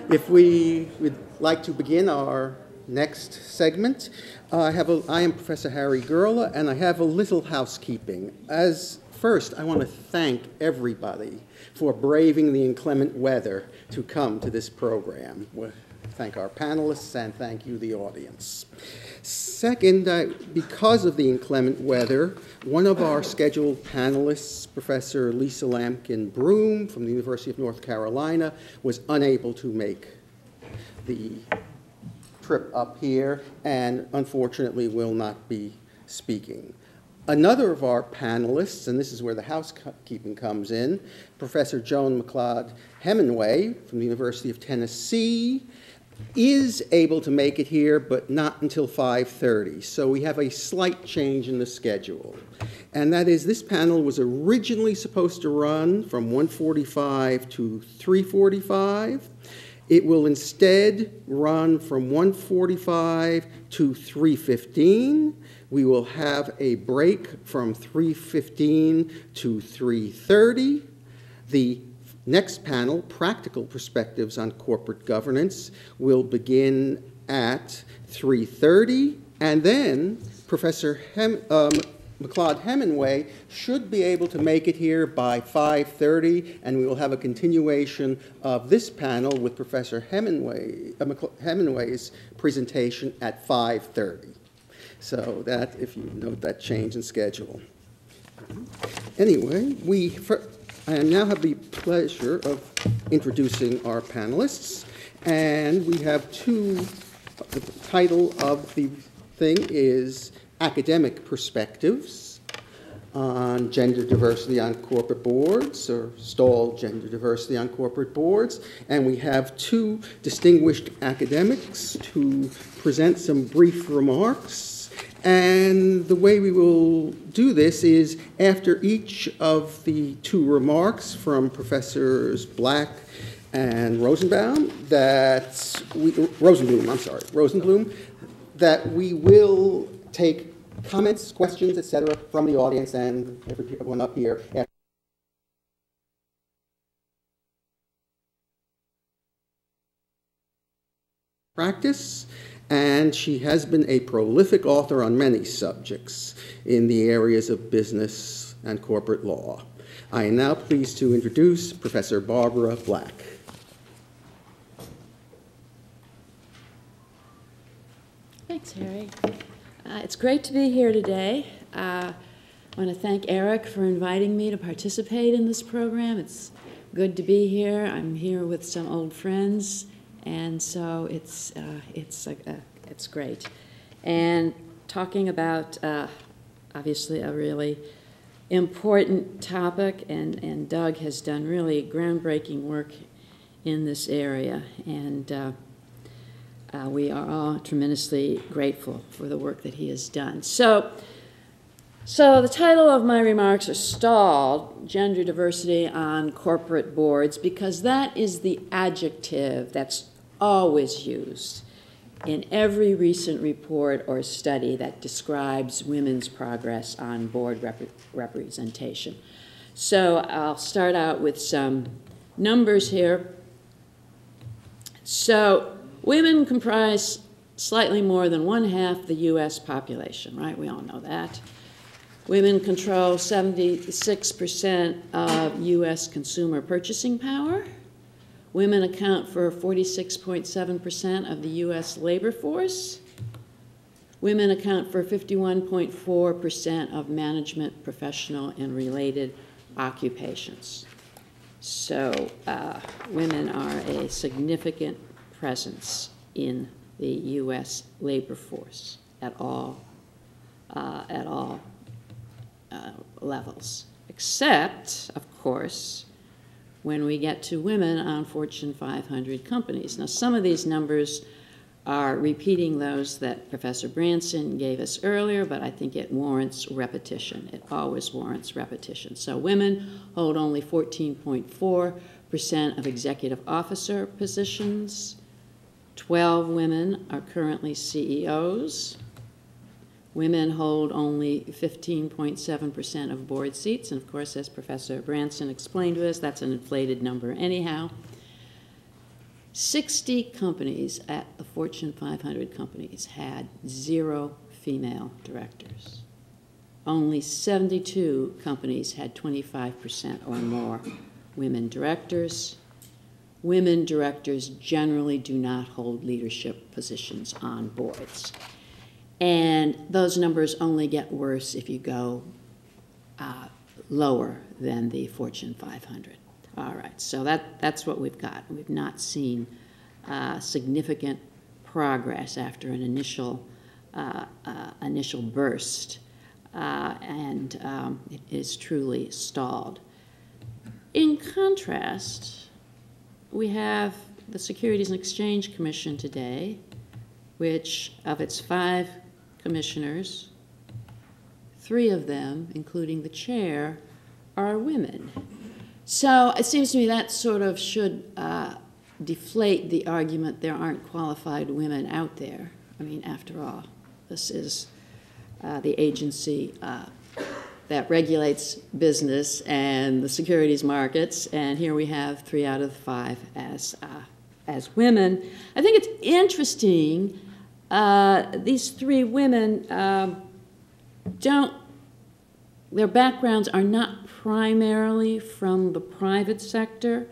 If we would like to begin our next segment, I am Professor Harry Gerla, and I have a little housekeeping. First, I want to thank everybody for braving the inclement weather to come to this program. Thank our panelists and thank you, the audience. Second, because of the inclement weather, one of our scheduled panelists, Professor Lisa Lampkin-Broom from the University of North Carolina, was unable to make the trip up here and unfortunately will not be speaking. Another of our panelists, and this is where the housekeeping comes in, Professor Joan McLeod-Hemingway from the University of Tennessee, is able to make it here, but not until 5:30. So we have a slight change in the schedule. And that is, this panel was originally supposed to run from 1:45 to 3:45. It will instead run from 1:45 to 3:15. We will have a break from 3:15 to 3:30. The next panel, Practical Perspectives on Corporate Governance, will begin at 3:30, and then Professor McLeod-Hemingway should be able to make it here by 5:30, and we will have a continuation of this panel with Professor Hemingway's presentation at 5:30. So that, if you note that change in schedule. Anyway, I now have the pleasure of introducing our panelists, and we have the title of the thing is Academic Perspectives on Gender Diversity on Corporate Boards, or Stalled Gender Diversity on Corporate Boards, and we have two distinguished academics to present some brief remarks. And the way we will do this is, after each of the two remarks from Professors Black and Rosenblum, that we will take comments, questions, etc., from the audience and everyone up here. Practice. And she has been a prolific author on many subjects in the areas of business and corporate law. I am now pleased to introduce Professor Barbara Black. Thanks, Harry. It's great to be here today. I want to thank Eric for inviting me to participate in this program. It's good to be here. I'm here with some old friends. And so it's great. And talking about, obviously, a really important topic, and Doug has done really groundbreaking work in this area. And we are all tremendously grateful for the work that he has done. So the title of my remarks are Stalled Gender Diversity on Corporate Boards, because that is the adjective that's always used in every recent report or study that describes women's progress on board representation. So I'll start out with some numbers here. So women comprise slightly more than 1/2 the U.S. population, right? We all know that. Women control 76% of U.S. consumer purchasing power. Women account for 46.7% of the U.S. labor force. Women account for 51.4% of management, professional, and related occupations. So women are a significant presence in the U.S. labor force at all levels, except, of course, when we get to women on Fortune 500 companies. Now, some of these numbers are repeating those that Professor Branson gave us earlier, but I think it warrants repetition. It always warrants repetition. So women hold only 14.4% of executive officer positions. 12 women are currently CEOs. Women hold only 15.7% of board seats, and of course, as Professor Branson explained to us, that's an inflated number anyhow. 60 companies at the Fortune 500 companies had 0 female directors. Only 72 companies had 25% or more women directors. Women directors generally do not hold leadership positions on boards. And those numbers only get worse if you go lower than the Fortune 500. All right, so that's what we've got. We've not seen significant progress after an initial burst, and it is truly stalled. In contrast, we have the Securities and Exchange Commission today, which of its 5 commissioners, 3 of them, including the chair, are women. So it seems to me that sort of should deflate the argument there aren't qualified women out there. I mean, after all, this is the agency that regulates business and the securities markets, and here we have 3 out of 5 as women. I think it's interesting. These 3 women their backgrounds are not primarily from the private sector.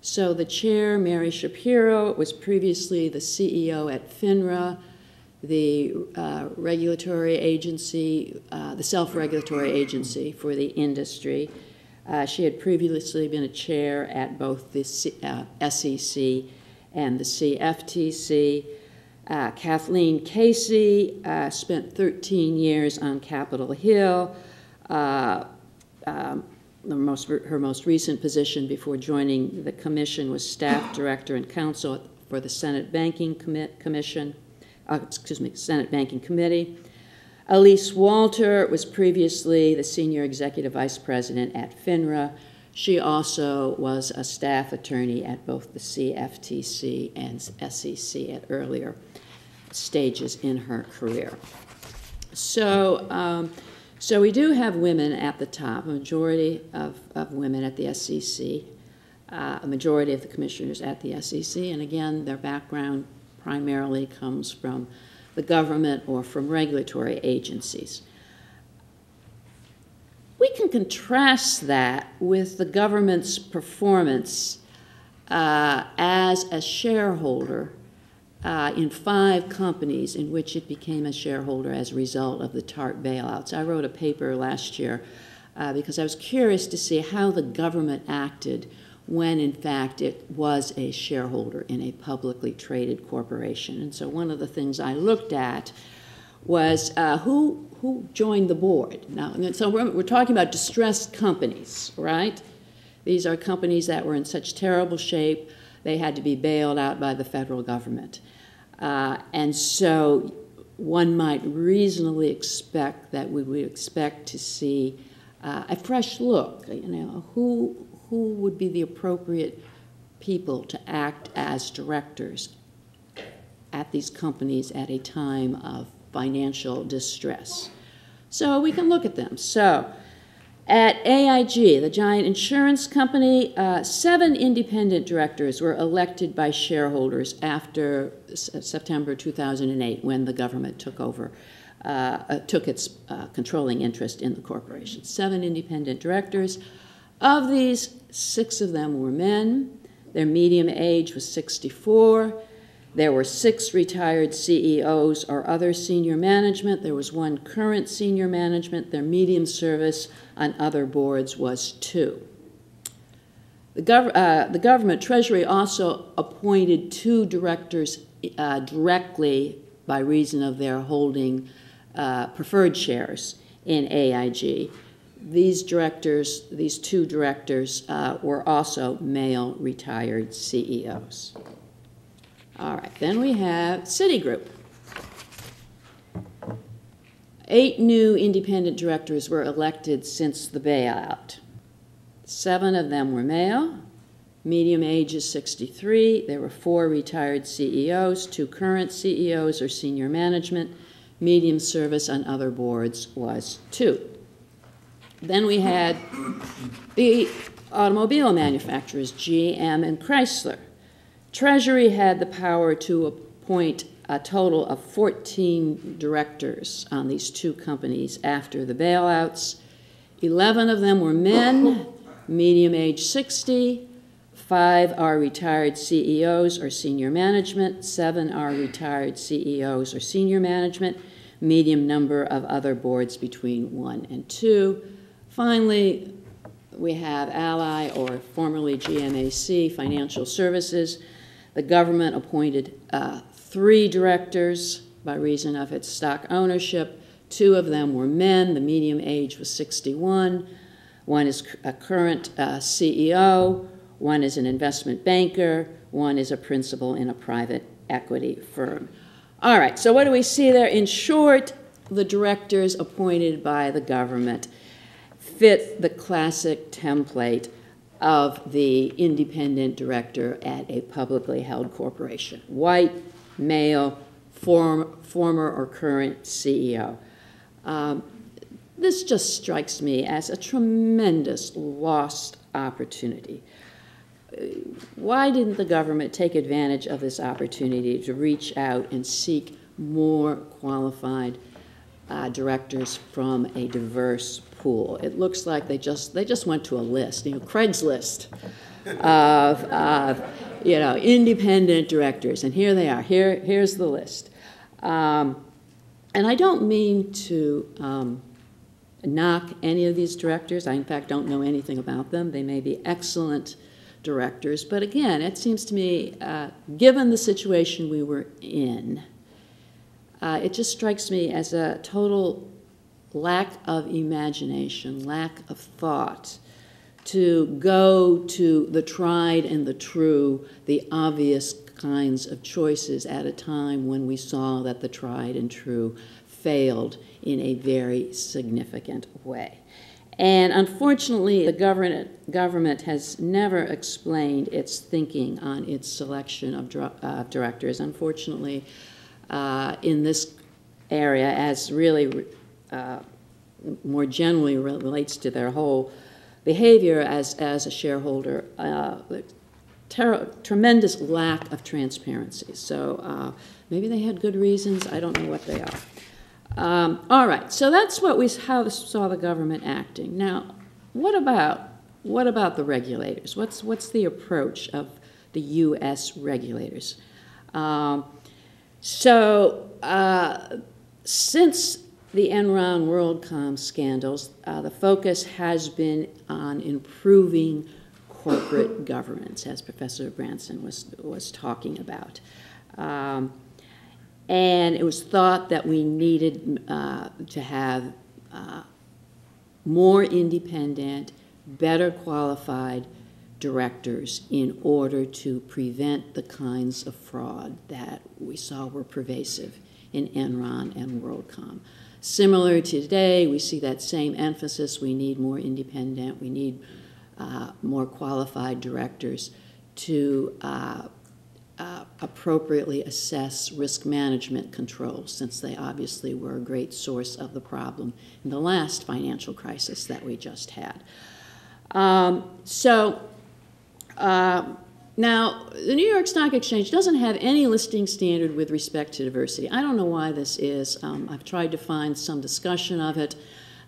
So the chair, Mary Shapiro, was previously the CEO at FINRA, the regulatory agency, the self-regulatory agency for the industry. She had previously been a chair at both the SEC and the CFTC. Kathleen Casey spent 13 years on Capitol Hill. Her most recent position before joining the commission was staff director and counsel for the Senate Banking Senate Banking Committee. Elise Walter was previously the senior executive vice president at FINRA. She also was a staff attorney at both the CFTC and SEC at earlier stages in her career. So we do have women at the top, a majority of women at the SEC, a majority of the commissioners at the SEC, and again, their background primarily comes from the government or from regulatory agencies. We can contrast that with the government's performance as a shareholder in 5 companies in which it became a shareholder as a result of the TARP bailouts. I wrote a paper last year because I was curious to see how the government acted when, in fact, it was a shareholder in a publicly traded corporation. And so one of the things I looked at was who joined the board. Now, so we're talking about distressed companies, right? These are companies that were in such terrible shape they had to be bailed out by the federal government. And so one might reasonably expect that we would expect to see a fresh look, who would be the appropriate people to act as directors at these companies at a time of financial distress. So we can look at them. So at AIG, the giant insurance company, 7 independent directors were elected by shareholders after September 2008, when the government took its controlling interest in the corporation. 7 independent directors. Of these, 6 of them were men. Their median age was 64. There were 6 retired CEOs or other senior management. There was 1 current senior management. Their median service on other boards was 2. The government Treasury also appointed 2 directors directly by reason of their holding preferred shares in AIG. These 2 directors, were also male retired CEOs. All right, then we have Citigroup. 8 new independent directors were elected since the bailout. 7 of them were male. Median age is 63. There were 4 retired CEOs, 2 current CEOs or senior management. Median service on other boards was 2. Then we had the automobile manufacturers, GM and Chrysler. Treasury had the power to appoint a total of 14 directors on these two companies after the bailouts. 11 of them were men, medium age 60. 5 are retired CEOs or senior management. 7 are retired CEOs or senior management. Medium number of other boards between 1 and 2. Finally, we have Ally, or formerly GMAC, Financial Services. The government appointed 3 directors by reason of its stock ownership. 2 of them were men. The median age was 61. One is a current CEO. One is an investment banker. One is a principal in a private equity firm. All right, so what do we see there? In short, the directors appointed by the government fit the classic template of the independent director at a publicly held corporation. White, male, former or current CEO. This just strikes me as a tremendous lost opportunity. Why didn't the government take advantage of this opportunity to reach out and seek more qualified directors from a diverse pool? It looks like they just went to a list, Craigslist of independent directors, and here they are. Here's the list. And I don't mean to knock any of these directors. I, in fact, don't know anything about them. They may be excellent directors, but again, it seems to me, given the situation we were in, it just strikes me as a total lack of imagination, lack of thought, to go to the tried and the true, the obvious kinds of choices at a time when we saw that the tried and true failed in a very significant way. And unfortunately, the government has never explained its thinking on its selection of directors. Unfortunately, in this area, as really more generally relates to their whole behavior as a shareholder, tremendous lack of transparency. So maybe they had good reasons. I don't know what they are. All right, so that's how we saw the government acting. Now, what about the regulators? What's the approach of the U.S. regulators? Since the Enron WorldCom scandals, the focus has been on improving corporate governance, as Professor Branson was talking about. And it was thought that we needed to have more independent, better qualified directors in order to prevent the kinds of fraud that we saw were pervasive in Enron and WorldCom. Similar to today, we see that same emphasis. We need more independent, we need more qualified directors to appropriately assess risk management controls, since they obviously were a great source of the problem in the last financial crisis that we just had. Now, the New York Stock Exchange doesn't have any listing standard with respect to diversity. I don't know why this is. I've tried to find some discussion of it,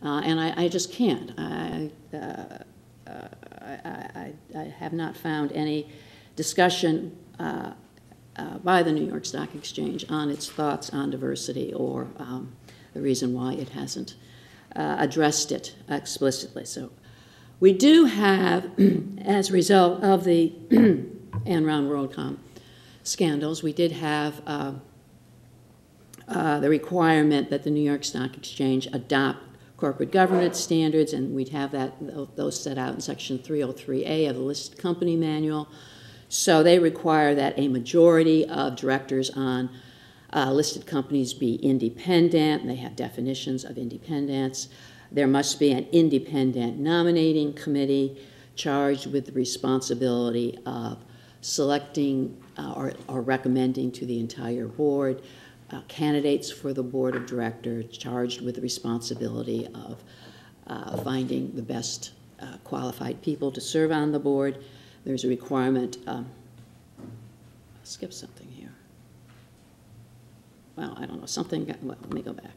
and I just can't. I have not found any discussion by the New York Stock Exchange on its thoughts on diversity or the reason why it hasn't addressed it explicitly. So we do have, as a result of the Enron WorldCom scandals, we did have the requirement that the New York Stock Exchange adopt corporate governance standards, and we'd have those set out in Section 303A of the Listed Company Manual. So they require that a majority of directors on listed companies be independent, and they have definitions of independence. There must be an independent nominating committee charged with the responsibility of selecting or recommending to the entire board candidates for the board of directors, charged with the responsibility of finding the best qualified people to serve on the board. There's a requirement skipped something here. Well, I don't know, something, well, let me go back.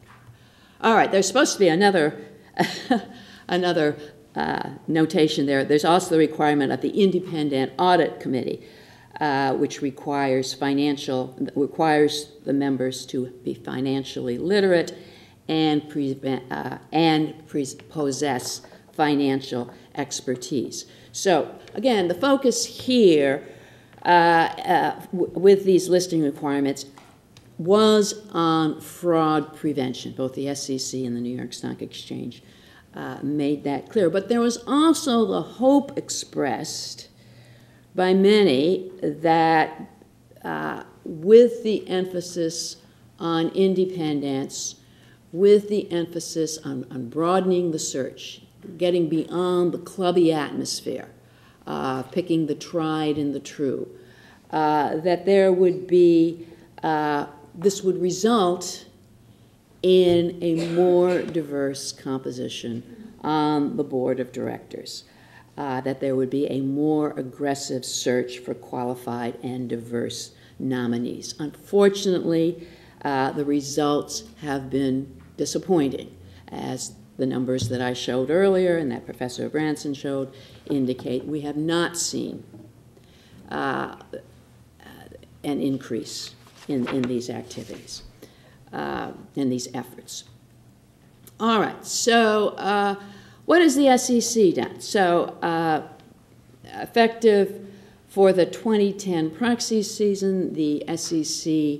All right, there's supposed to be another, another notation there. There's also the requirement of the Independent Audit Committee, which requires the members to be financially literate and possess financial expertise. So again, the focus here with these listing requirements was on fraud prevention. Both the SEC and the New York Stock Exchange made that clear. But there was also the hope expressed by many that with the emphasis on independence, with the emphasis on broadening the search, getting beyond the clubby atmosphere, picking the tried and the true, that there would be, this would result in a more diverse composition on the board of directors, that there would be a more aggressive search for qualified and diverse nominees. Unfortunately, the results have been disappointing, as the numbers that I showed earlier and that Professor Branson showed indicate. We have not seen an increase in these activities, in these efforts. All right, so what has the SEC done? So effective for the 2010 proxy season, the SEC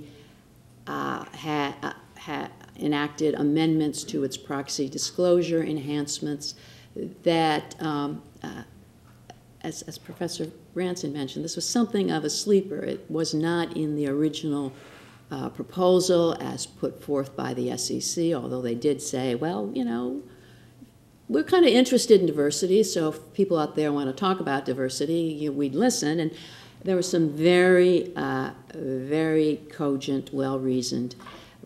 had enacted amendments to its proxy disclosure enhancements that, as Professor Branson mentioned, this was something of a sleeper. It was not in the original proposal as put forth by the SEC, although they did say, well, you know, we're kind of interested in diversity, so if people out there want to talk about diversity, we'd listen. And there were some very, very cogent, well-reasoned,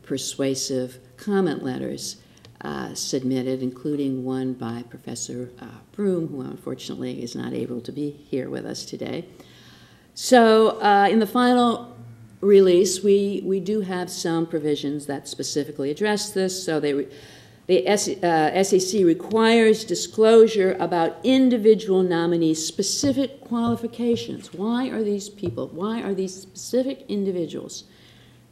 persuasive comment letters submitted, including one by Professor Broom, who unfortunately is not able to be here with us today. So in the final release, we do have some provisions that specifically address this. So the SEC requires disclosure about individual nominees' specific qualifications. Why are these people, why are these specific individuals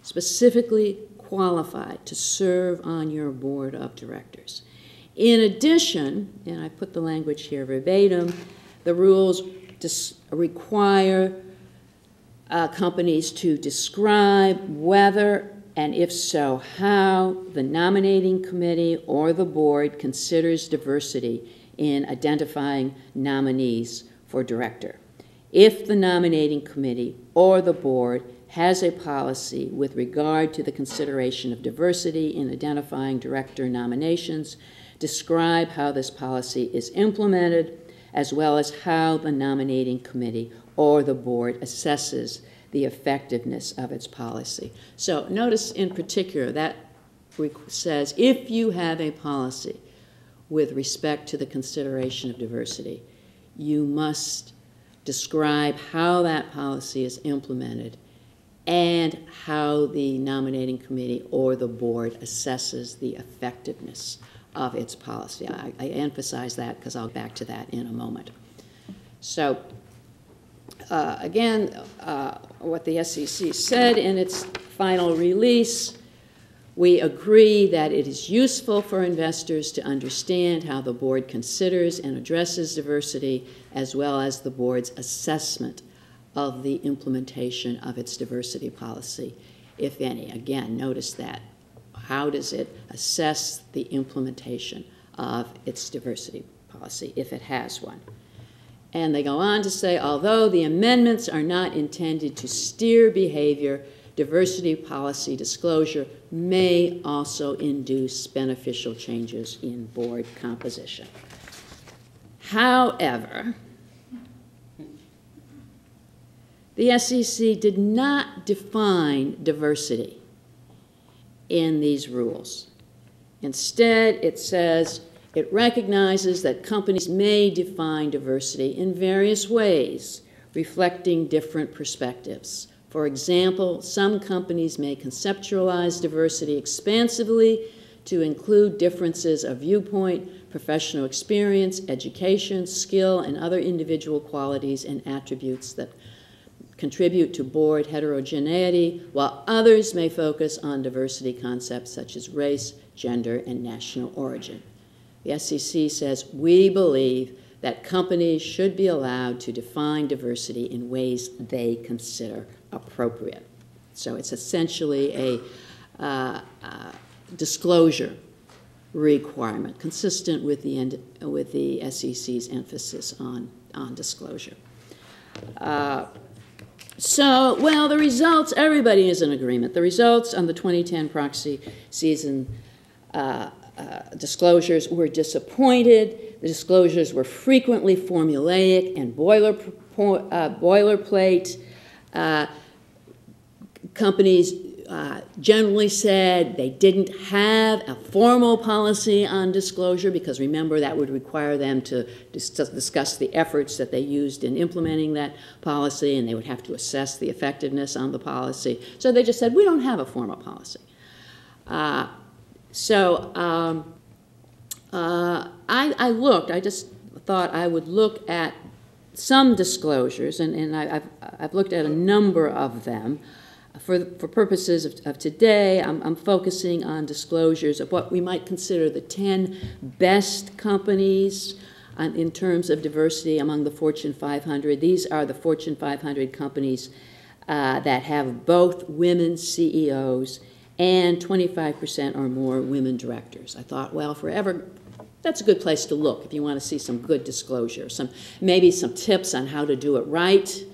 specifically qualified to serve on your board of directors? In addition, and I put the language here verbatim, the rules require companies to describe whether, and if so, how the nominating committee or the board considers diversity in identifying nominees for director. If the nominating committee or the board has a policy with regard to the consideration of diversity in identifying director nominations, describe how this policy is implemented, as well as how the nominating committee or the board assesses the effectiveness of its policy. So notice in particular that says if you have a policy with respect to the consideration of diversity, you must describe how that policy is implemented and how the nominating committee or the board assesses the effectiveness of its policy. I emphasize that because I'll get back to that in a moment. So again, what the SEC said in its final release, we agree that it is useful for investors to understand how the board considers and addresses diversity, as well as the board's assessment of the implementation of its diversity policy, if any. Again, notice that. How does it assess the implementation of its diversity policy, if it has one? And they go on to say, although the amendments are not intended to steer behavior, diversity policy disclosure may also induce beneficial changes in board composition. However, the SEC did not define diversity in these rules. Instead, it says it recognizes that companies may define diversity in various ways, reflecting different perspectives, For example, some companies may conceptualize diversity expansively to include differences of viewpoint, professional experience, education, skill, and other individual qualities and attributes that contribute to board heterogeneity, while others may focus on diversity concepts such as race, gender, and national origin. The SEC says, we believe that companies should be allowed to define diversity in ways they consider appropriate. So it's essentially a disclosure requirement, consistent with the SEC's emphasis on disclosure. So, well, the results, everybody is in agreement. The results on the 2010 proxy season disclosures were disappointed. The disclosures were frequently formulaic and boilerplate. Companies generally said they didn't have a formal policy on disclosure because, remember, that would require them to discuss the efforts that they used in implementing that policy, and they would have to assess the effectiveness on the policy. So they just said, we don't have a formal policy. I just thought I would look at some disclosures, and I've looked at a number of them. For purposes of today, I'm focusing on disclosures of what we might consider the 10 best companies in terms of diversity among the Fortune 500. These are the Fortune 500 companies that have both women CEOs and 25% or more women directors. I thought, well, that's a good place to look if you want to see some good disclosure, maybe some tips on how to do it right.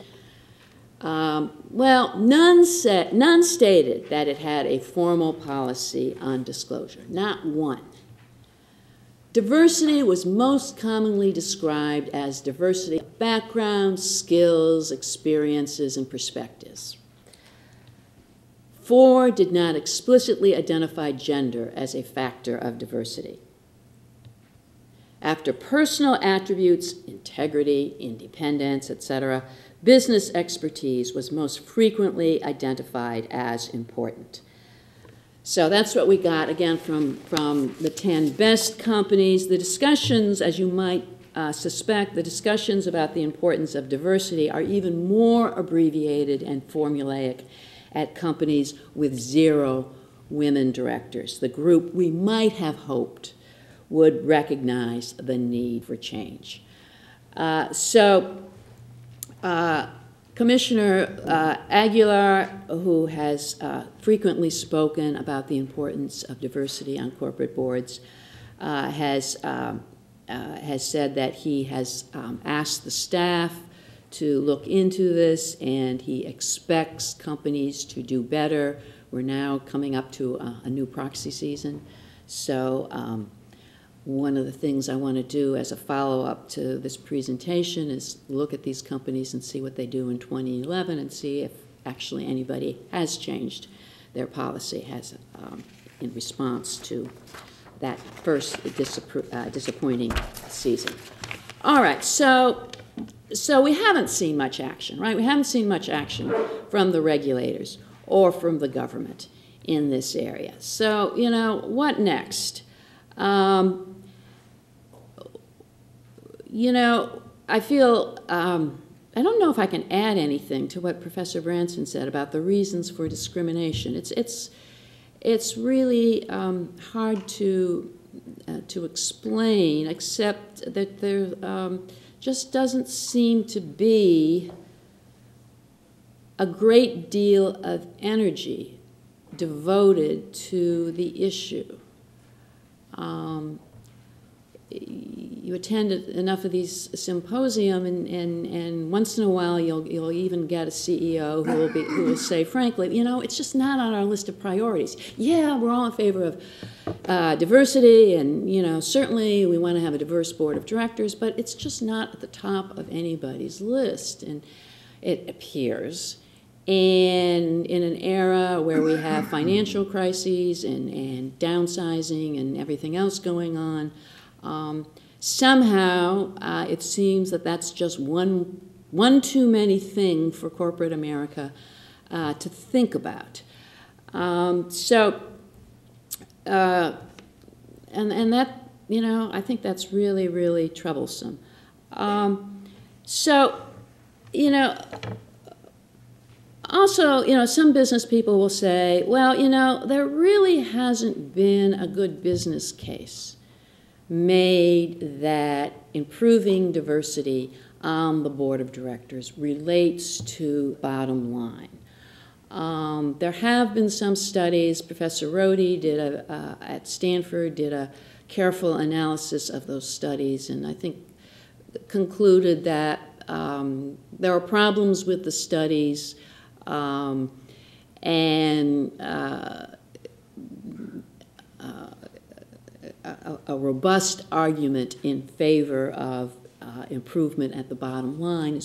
Well, none stated that it had a formal policy on disclosure, not one. Diversity was most commonly described as diversity of backgrounds, skills, experiences, and perspectives. 4 did not explicitly identify gender as a factor of diversity. After personal attributes, integrity, independence, etc., business expertise was most frequently identified as important. So that's what we got, again, from the 10 best companies. The discussions, as you might suspect, the discussions about the importance of diversity are even more abbreviated and formulaic at companies with 0 women directors, the group we might have hoped would recognize the need for change. Commissioner Aguilar, who has frequently spoken about the importance of diversity on corporate boards, has said that he has asked the staff to look into this, and he expects companies to do better. We're now coming up to a new proxy season, so one of the things I want to do as a follow-up to this presentation is look at these companies and see what they do in 2011 and see if actually anybody has changed their policy in response to that first disappointing season. All right, so we haven't seen much action, right? We haven't seen much action from the regulators or from the government in this area. So, you know, what next? You know, I feel, I don't know if I can add anything to what Professor Branson said about the reasons for discrimination. It's really hard to explain, except that there just doesn't seem to be a great deal of energy devoted to the issue. You attend enough of these symposium, and once in a while you'll even get a CEO who will say, frankly, you know, it's just not on our list of priorities. Yeah, we're all in favor of diversity, and you know, certainly we want to have a diverse board of directors, but it's just not at the top of anybody's list, and it appears. And in an era where we have financial crises and downsizing and everything else going on, somehow it seems that that's just one too many thing for corporate America to think about. And that, you know, I think that's really, really troublesome. You know, also, you know, some business people will say, well, you know, there really hasn't been a good business case made that improving diversity on the board of directors relates to bottom line. There have been some studies. Professor Rohde did at Stanford did a careful analysis of those studies, and I think concluded that there are problems with the studies, and a robust argument in favor of improvement at the bottom line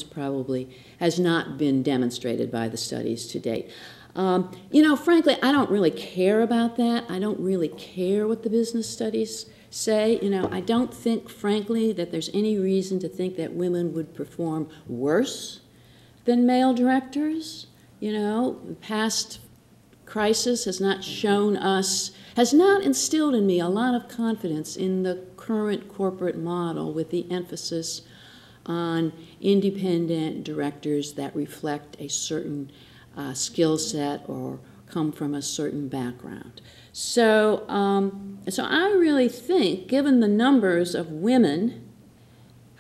has not been demonstrated by the studies to date. You know, frankly, I don't really care about that. I don't really care what the business studies say. You know, I don't think, frankly, that there's any reason to think that women would perform worse than male directors. You know, past crisis has not instilled in me a lot of confidence in the current corporate model with the emphasis on independent directors that reflect a certain skill set or come from a certain background. So I really think, given the numbers of women,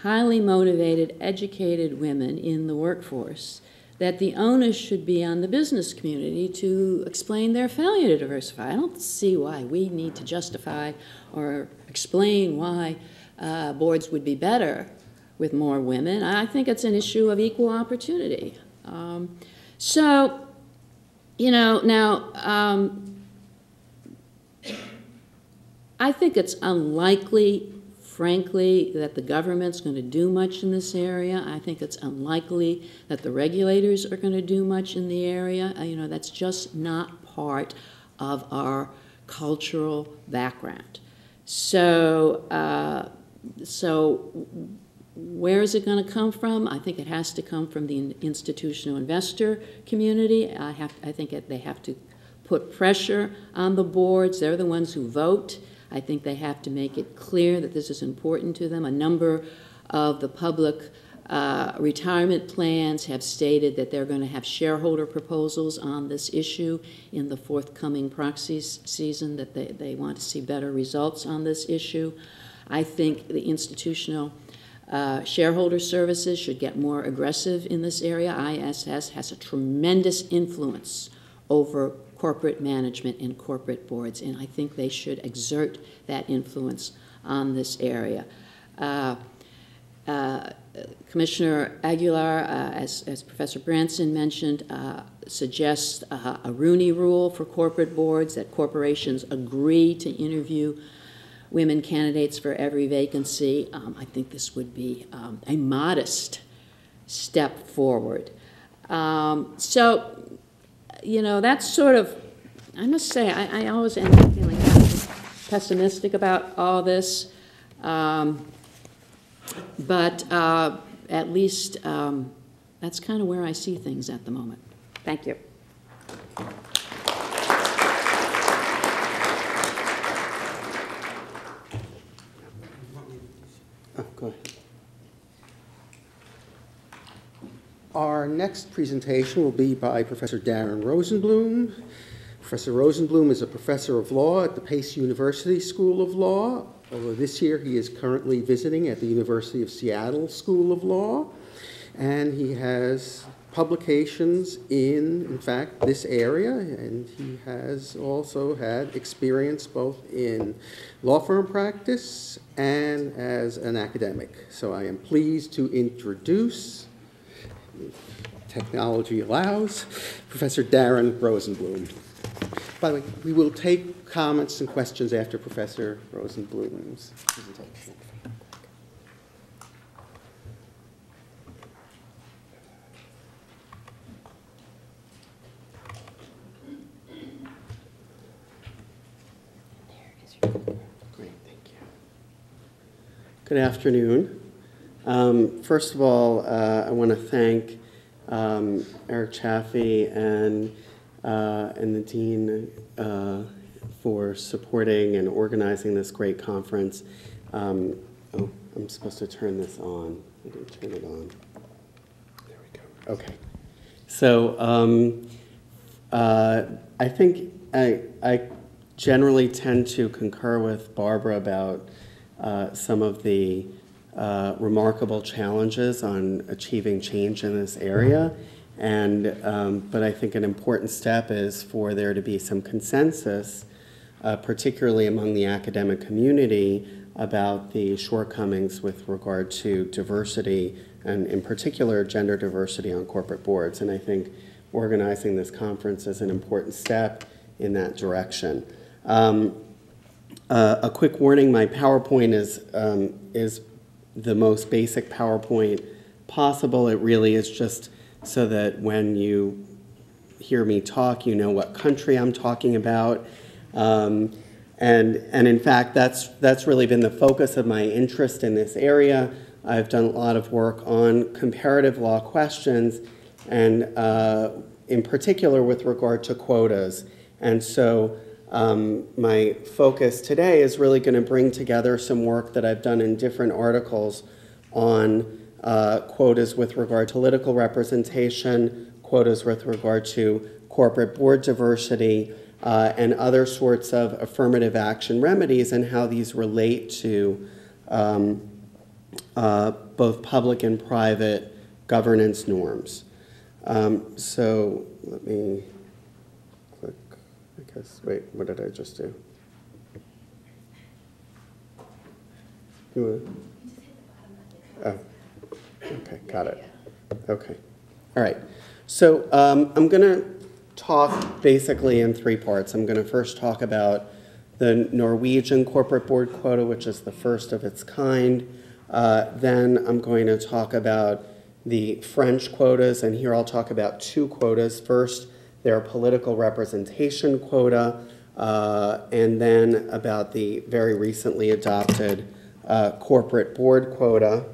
highly motivated, educated women in the workforce, that the onus should be on the business community to explain their failure to diversify. I don't see why we need to justify or explain why boards would be better with more women. I think it's an issue of equal opportunity. You know, now, I think it's unlikely, frankly, that the government's going to do much in this area. I think it's unlikely that the regulators are going to do much in the area. You know, that's just not part of our cultural background. So where is it going to come from? I think it has to come from the institutional investor community. I think they have to put pressure on the boards. They're the ones who vote. I think they have to make it clear that this is important to them. A number of the public retirement plans have stated that they're going to have shareholder proposals on this issue in the forthcoming proxy season, that they want to see better results on this issue. I think the institutional shareholder services should get more aggressive in this area. ISS has a tremendous influence over corporate management and corporate boards, and I think they should exert that influence on this area. Commissioner Aguilar, as Professor Branson mentioned, suggests a Rooney rule for corporate boards, that corporations agree to interview women candidates for every vacancy. I think this would be a modest step forward. You know, that's sort of, I must say, I always end up feeling kind of pessimistic about all this. But at least that's kind of where I see things at the moment. Thank you. Oh, go ahead. Our next presentation will be by Professor Darren Rosenblum. Professor Rosenblum is a professor of law at the Pace University School of Law, although this year he is currently visiting at the University of Seattle School of Law. And he has publications in fact, this area, and he has also had experience both in law firm practice and as an academic. So I am pleased to introduce, if technology allows, Professor Darren Rosenblum. By the way, we will take comments and questions after Professor Rosenblum's presentation. Great, thank you. Good afternoon. First of all, I want to thank Eric Chaffee and the Dean for supporting and organizing this great conference. Oh, I'm supposed to turn this on. I didn't turn it on. There we go. Okay. So I think I generally tend to concur with Barbara about some of the remarkable challenges on achieving change in this area. But I think an important step is for there to be some consensus, particularly among the academic community, about the shortcomings with regard to diversity, and in particular gender diversity on corporate boards. And I think organizing this conference is an important step in that direction. A quick warning, my PowerPoint is the most basic PowerPoint possible. It really is just so that when you hear me talk, you know what country I'm talking about. And in fact, that's really been the focus of my interest in this area. I've done a lot of work on comparative law questions, and in particular with regard to quotas. And so my focus today is really going to bring together some work that I've done in different articles on quotas with regard to political representation, quotas with regard to corporate board diversity, and other sorts of affirmative action remedies, and how these relate to both public and private governance norms. So let me click, I guess, wait, what did I just do? Oh, okay, got it. Okay, all right. So I'm going to talk basically in three parts. I'm going to first talk about the Norwegian corporate board quota, which is the first of its kind. Then I'm going to talk about the French quotas, and here I'll talk about two quotas. First, their political representation quota, and then about the very recently adopted corporate board quota.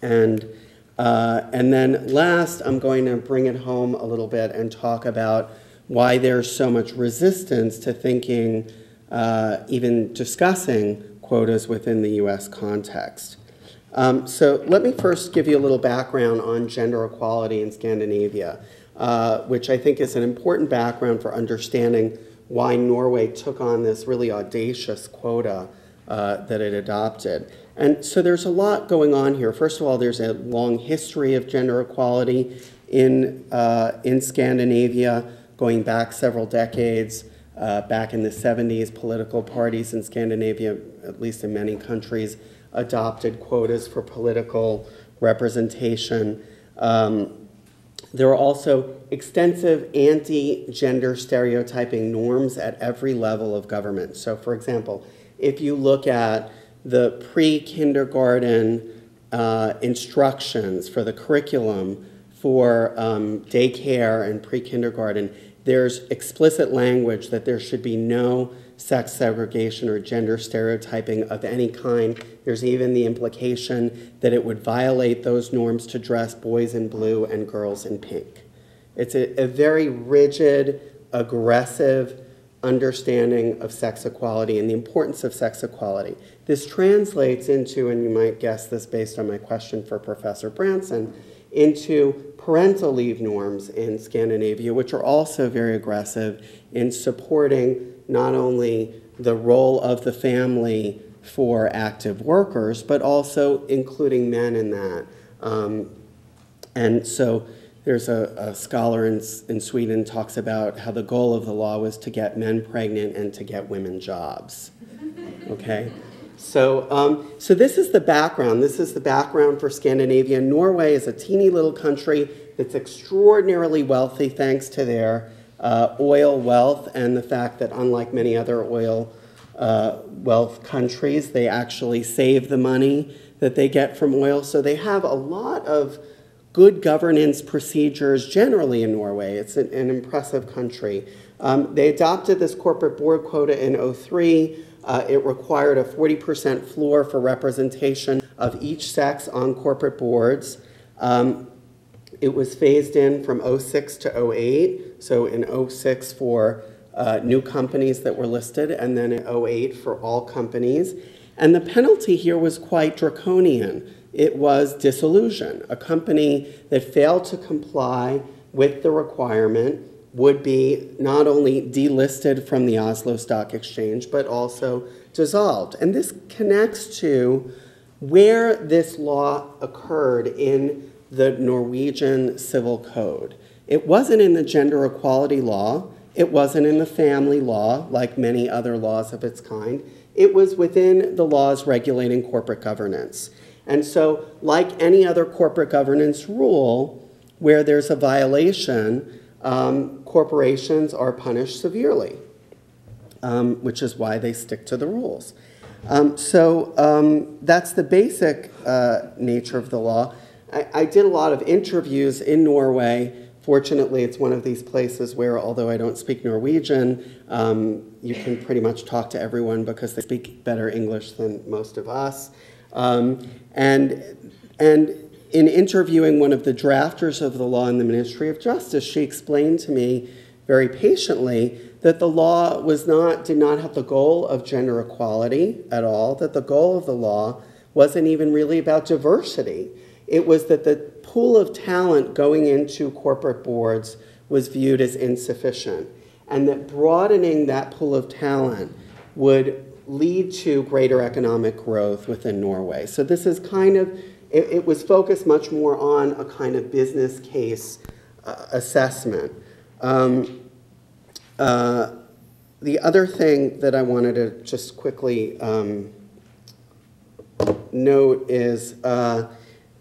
And then last, I'm going to bring it home a little bit and talk about why there's so much resistance to thinking, even discussing quotas within the U.S. context. So let me first give you a little background on gender equality in Scandinavia, which I think is an important background for understanding why Norway took on this really audacious quota that it adopted. And so there's a lot going on here. First of all, there's a long history of gender equality in Scandinavia, going back several decades. Back in the 70s, political parties in Scandinavia, at least in many countries, adopted quotas for political representation. There are also extensive anti-gender stereotyping norms at every level of government. So, for example, if you look at the pre-kindergarten instructions for the curriculum for daycare and pre-kindergarten, there's explicit language that there should be no sex segregation or gender stereotyping of any kind. There's even the implication that it would violate those norms to dress boys in blue and girls in pink. It's a very rigid, aggressive understanding of sex equality and the importance of sex equality. This translates into, and you might guess this based on my question for Professor Branson, into parental leave norms in Scandinavia, which are also very aggressive in supporting not only the role of the family for active workers, but also including men in that. And so there's a scholar in Sweden talks about how the goal of the law was to get men pregnant and to get women jobs, okay? So this is the background. This is the background for Scandinavia. Norway is a teeny little country that's extraordinarily wealthy thanks to their oil wealth and the fact that unlike many other oil wealth countries, they actually save the money that they get from oil. So they have a lot of good governance procedures generally in Norway. It's an impressive country. They adopted this corporate board quota in 2003. It required a 40% floor for representation of each sex on corporate boards. It was phased in from '06 to '08, so in '06 for new companies that were listed, and then in '08 for all companies. And the penalty here was quite draconian. It was dissolution. A company that failed to comply with the requirement would be not only delisted from the Oslo Stock Exchange, but also dissolved. And this connects to where this law occurred in the Norwegian Civil Code. It wasn't in the gender equality law. It wasn't in the family law, like many other laws of its kind. It was within the laws regulating corporate governance. And so, like any other corporate governance rule, where there's a violation, corporations are punished severely, which is why they stick to the rules. That's the basic nature of the law. I did a lot of interviews in Norway. Fortunately, it's one of these places where, although I don't speak Norwegian, you can pretty much talk to everyone because they speak better English than most of us. And in interviewing one of the drafters of the law in the Ministry of Justice, she explained to me very patiently that the law did not have the goal of gender equality at all, that the goal of the law wasn't even really about diversity. It was that the pool of talent going into corporate boards was viewed as insufficient, and that broadening that pool of talent would lead to greater economic growth within Norway. So this is kind of, it was focused much more on a kind of business case assessment. The other thing that I wanted to just quickly note is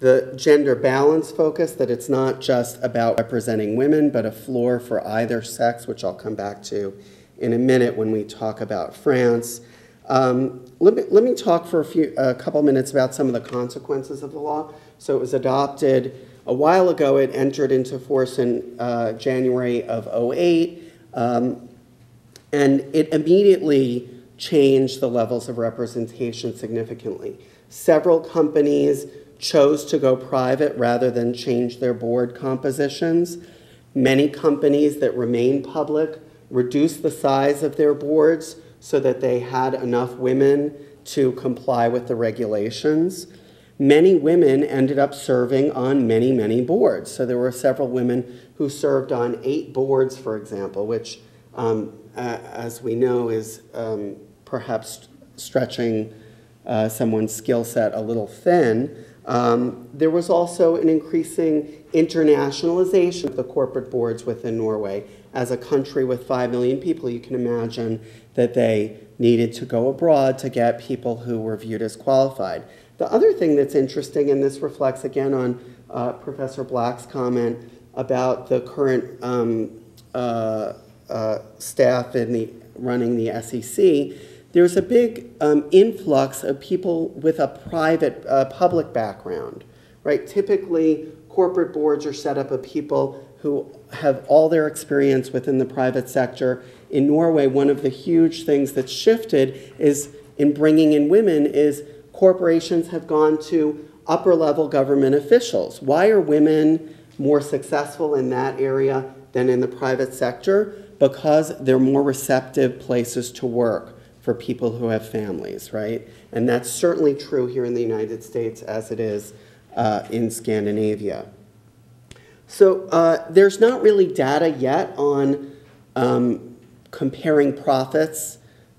the gender balance focus, that it's not just about representing women, but a floor for either sex, which I'll come back to in a minute when we talk about France. Let me talk for a couple minutes about some of the consequences of the law. So it was adopted a while ago. It entered into force in January of '08, and it immediately changed the levels of representation significantly. Several companies chose to go private rather than change their board compositions. Many companies that remain public reduced the size of their boards so that they had enough women to comply with the regulations. Many women ended up serving on many, many boards. So there were several women who served on 8 boards, for example, which, as we know, is perhaps stretching someone's skill set a little thin. There was also an increasing internationalization of the corporate boards within Norway. As a country with 5 million people, you can imagine that they needed to go abroad to get people who were viewed as qualified. The other thing that's interesting, and this reflects again on Professor Black's comment about the current staff running the SEC, there's a big influx of people with a public background, right? Typically, corporate boards are set up of people who have all their experience within the private sector. In Norway, one of the huge things that's shifted is in bringing in women is corporations have gone to upper-level government officials. Why are women more successful in that area than in the private sector? Because they're more receptive places to work for people who have families, right? And that's certainly true here in the United States as it is in Scandinavia. So there's not really data yet on comparing profits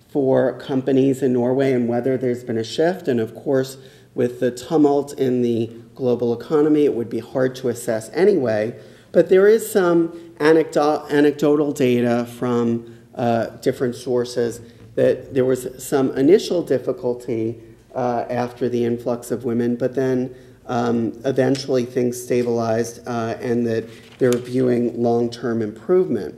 for companies in Norway and whether there's been a shift. And of course, with the tumult in the global economy, it would be hard to assess anyway. But there is some anecdotal data from different sources that there was some initial difficulty after the influx of women, but then eventually things stabilized and that they're viewing long-term improvement.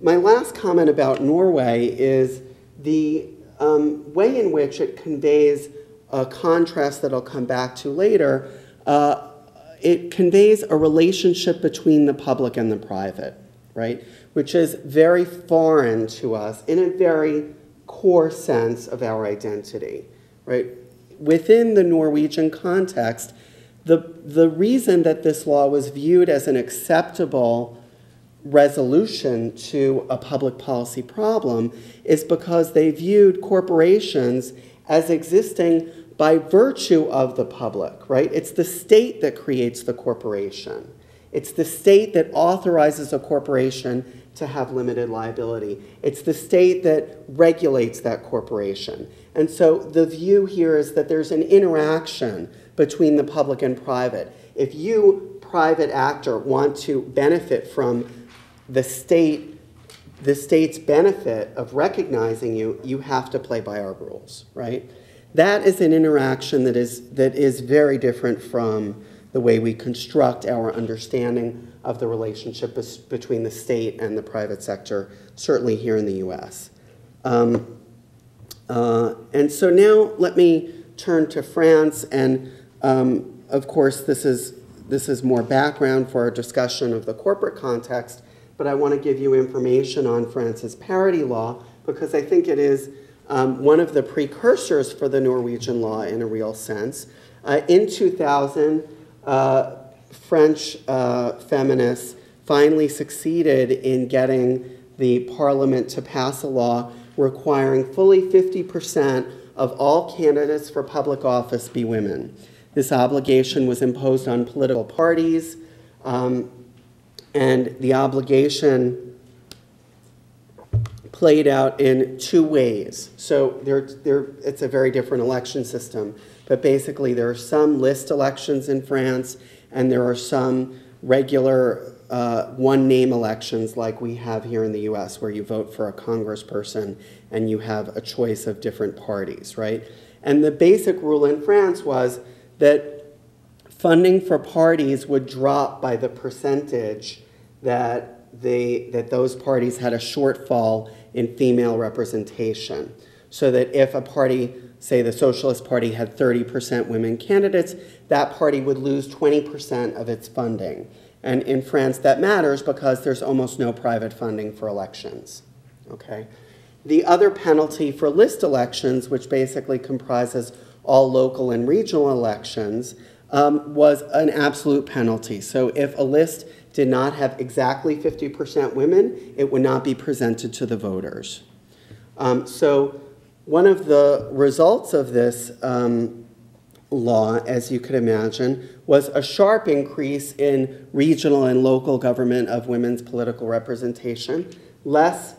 My last comment about Norway is the way in which it conveys a contrast that I'll come back to later. It conveys a relationship between the public and the private, right? Which is very foreign to us in a very core sense of our identity, right? Within the Norwegian context, The reason that this law was viewed as an acceptable resolution to a public policy problem is because they viewed corporations as existing by virtue of the public, right? It's the state that creates the corporation. It's the state that authorizes a corporation to have limited liability. It's the state that regulates that corporation. And so the view here is that there's an interaction between the public and private. If you, private actor, want to benefit from the state's benefit of recognizing you, you have to play by our rules, right? That is an interaction that is very different from the way we construct our understanding of the relationship between the state and the private sector, certainly here in the US. And so now let me turn to France, and of course this is more background for our discussion of the corporate context, but I want to give you information on France's parity law because I think it is one of the precursors for the Norwegian law in a real sense. In 2000, French feminists finally succeeded in getting the parliament to pass a law requiring fully 50% of all candidates for public office be women. This obligation was imposed on political parties, and the obligation played out in two ways. So it's a very different election system, but basically there are some list elections in France, and there are some regular one-name elections like we have here in the US, where you vote for a congressperson and you have a choice of different parties, right? And the basic rule in France was that funding for parties would drop by the percentage that those parties had a shortfall in female representation. So that if a party, say the Socialist Party, had 30% women candidates, that party would lose 20% of its funding. And in France, that matters because there's almost no private funding for elections, okay? The other penalty for list elections, which basically comprises all local and regional elections, was an absolute penalty. So if a list did not have exactly 50% women, it would not be presented to the voters. So one of the results of this law, as you could imagine, was a sharp increase in regional and local government of women's political representation, less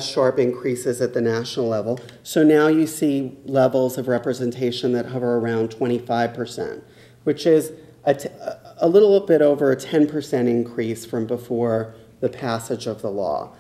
sharp increases at the national level. So now you see levels of representation that hover around 25%, which is a little bit over a 10% increase from before the passage of the law.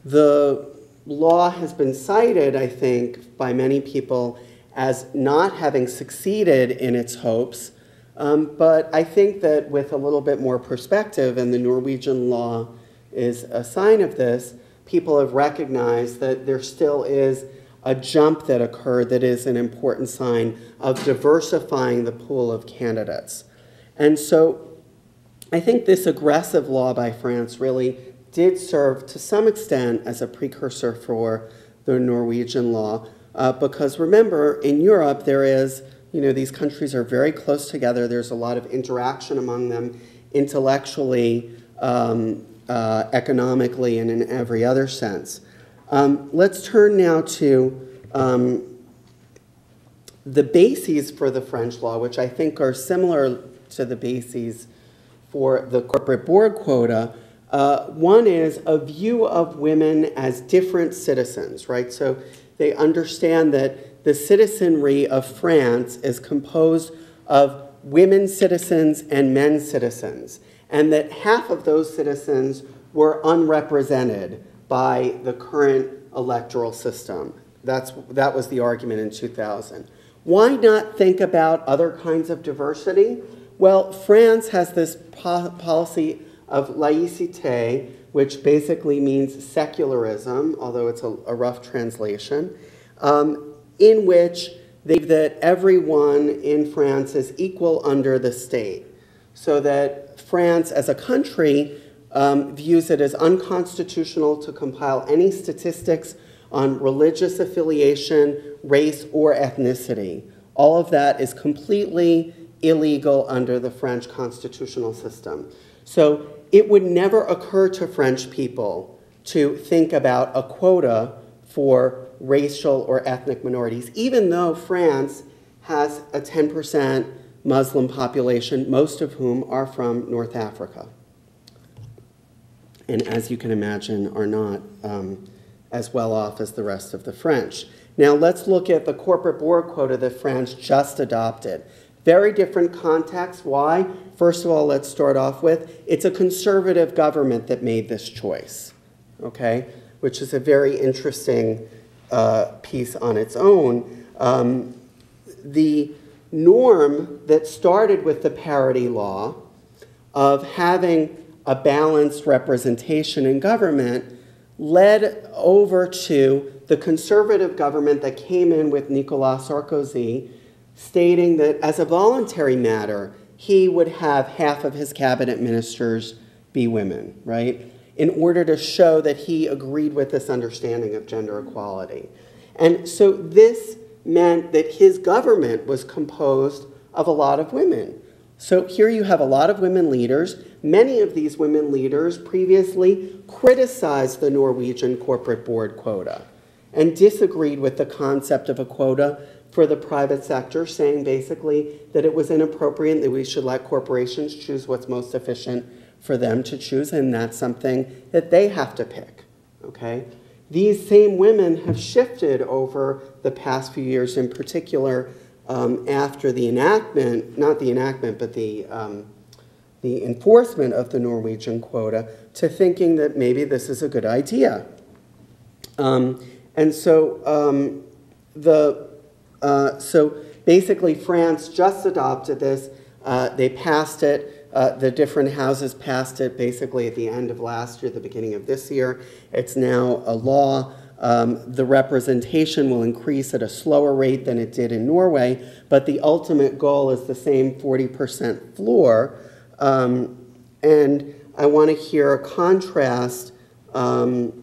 The law has been cited, I think, by many people as not having succeeded in its hopes, but I think that with a little bit more perspective, and the Norwegian law is a sign of this, people have recognized that there still is a jump that occurred that is an important sign of diversifying the pool of candidates. And so I think this aggressive law by France really did serve to some extent as a precursor for the Norwegian law, because remember, in Europe there is, these countries are very close together, there's a lot of interaction among them intellectually, economically, and in every other sense. Let's turn now to the bases for the French law, which I think are similar to the bases for the corporate board quota. One is a view of women as different citizens, right? So they understand that the citizenry of France is composed of women citizens and men citizens, and that half of those citizens were unrepresented by the current electoral system. That was the argument in 2000. Why not think about other kinds of diversity? Well, France has this policy of laïcité, which basically means secularism, although it's a rough translation, in which that everyone in France is equal under the state, so that France as a country views it as unconstitutional to compile any statistics on religious affiliation, race, or ethnicity. All of that is completely illegal under the French constitutional system. So it would never occur to French people to think about a quota for racial or ethnic minorities, even though France has a 10% Muslim population, most of whom are from North Africa. And as you can imagine, are not as well off as the rest of the French. Now let's look at the corporate board quota that France just adopted. Very different context. Why? First of all, let's start off with, it's a conservative government that made this choice, okay? Which is a very interesting piece on its own. The norm that started with the parity law of having a balanced representation in government led over to the conservative government that came in with Nicolas Sarkozy, stating that as a voluntary matter, he would have half of his cabinet ministers be women, right? In order to show that he agreed with this understanding of gender equality. And so this meant that his government was composed of a lot of women. So here you have a lot of women leaders. Many of these women leaders previously criticized the Norwegian corporate board quota and disagreed with the concept of a quota for the private sector, saying basically that it was inappropriate, that we should let corporations choose what's most efficient for them to choose, and that's something that they have to pick, okay? These same women have shifted over the past few years, in particular after the enactment, not the enactment, but the enforcement of the Norwegian quota, to thinking that maybe this is a good idea. And so so basically France just adopted this. They passed it. The different houses passed it basically at the end of last year, the beginning of this year. It's now a law. The representation will increase at a slower rate than it did in Norway, but the ultimate goal is the same 40% floor. And I want to hear a contrast France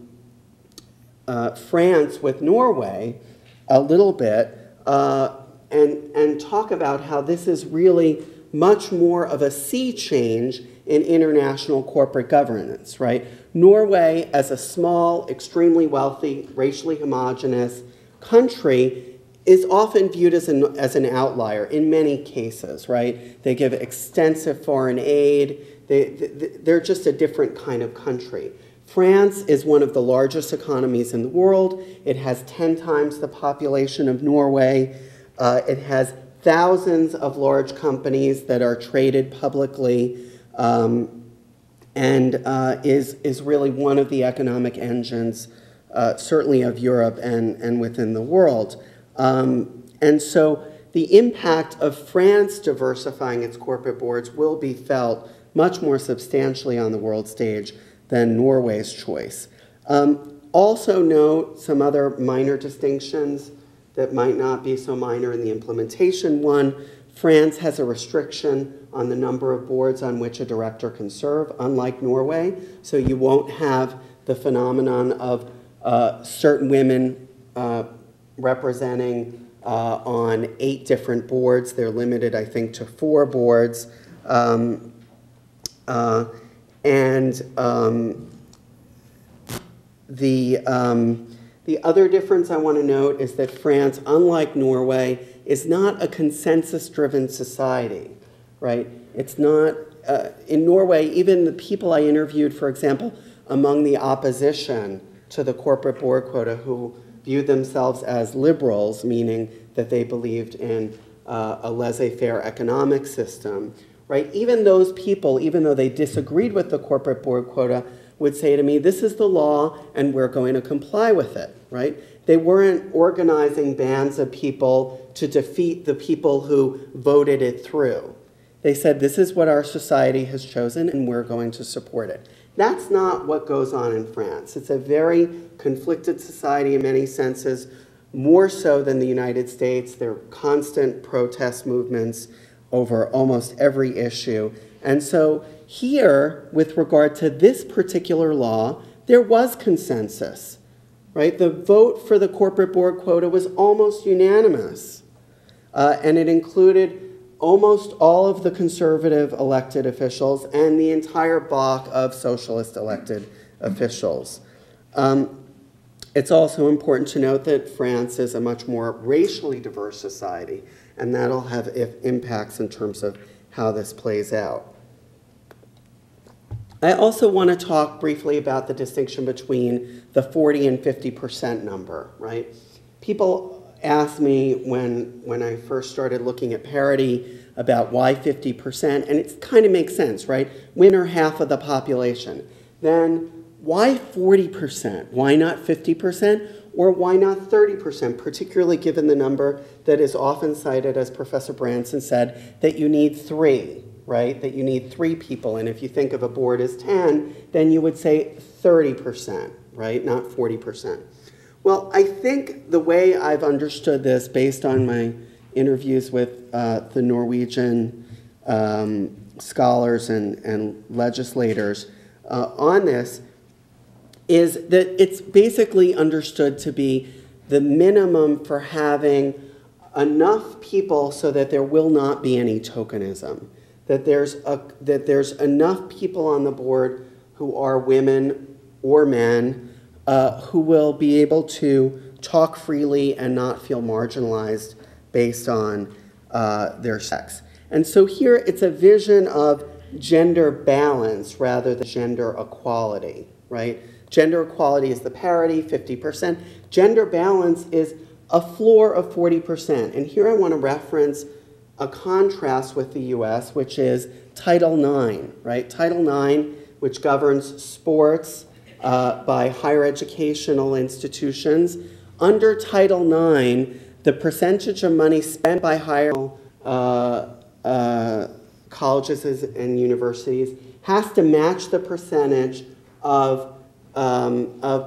with Norway a little bit and talk about how this is really much more of a sea change in international corporate governance, right? Norway, as a small, extremely wealthy, racially homogenous country, is often viewed as an outlier in many cases, right? They give extensive foreign aid. They're just a different kind of country. France is one of the largest economies in the world. It has 10 times the population of Norway. It has thousands of large companies that are traded publicly, and is really one of the economic engines, certainly of Europe and within the world. And so the impact of France diversifying its corporate boards will be felt much more substantially on the world stage than Norway's choice. Also note some other minor distinctions that might not be so minor in the implementation. One, France has a restriction on the number of boards on which a director can serve, unlike Norway. So you won't have the phenomenon of certain women representing on 8 different boards. They're limited, I think, to 4 boards. The other difference I want to note is that France, unlike Norway, is not a consensus-driven society, right? It's not, in Norway, even the people I interviewed, for example, among the opposition to the corporate board quota who viewed themselves as liberals, meaning that they believed in a laissez-faire economic system, right? Even those people, even though they disagreed with the corporate board quota, would say to me, this is the law and we're going to comply with it, right? They weren't organizing bands of people to defeat the people who voted it through. They said, this is what our society has chosen and we're going to support it. That's not what goes on in France. It's a very conflicted society in many senses, more so than the United States. There are constant protest movements over almost every issue. And so here, with regard to this particular law, there was consensus right? The vote for the corporate board quota was almost unanimous, and it included almost all of the conservative elected officials and the entire block of socialist elected officials. It's also important to note that France is a much more racially diverse society, and that'll have impacts in terms of how this plays out. I also want to talk briefly about the distinction between the 40 and 50% number, right? People asked me when I first started looking at parity about why 50%, and it kind of makes sense, right? Women are half of the population. Then why 40%? Why not 50%? Or why not 30%, particularly given the number that is often cited, as Professor Branson said, that you need 3, right? That you need 3 people. And if you think of a board as 10, then you would say 30%, right? Not 40%. Well, I think the way I've understood this, based on my interviews with the Norwegian scholars and legislators on this, is that it's basically understood to be the minimum for having enough people so that there will not be any tokenism, that there's enough people on the board who are women or men who will be able to talk freely and not feel marginalized based on their sex. And so here it's a vision of gender balance rather than gender equality, right? Gender equality is the parity, 50%. Gender balance is a floor of 40%. And here I want to reference a contrast with the US, which is Title IX, right? Title IX, which governs sports by higher educational institutions. Under Title IX, the percentage of money spent by higher colleges and universities has to match the percentage of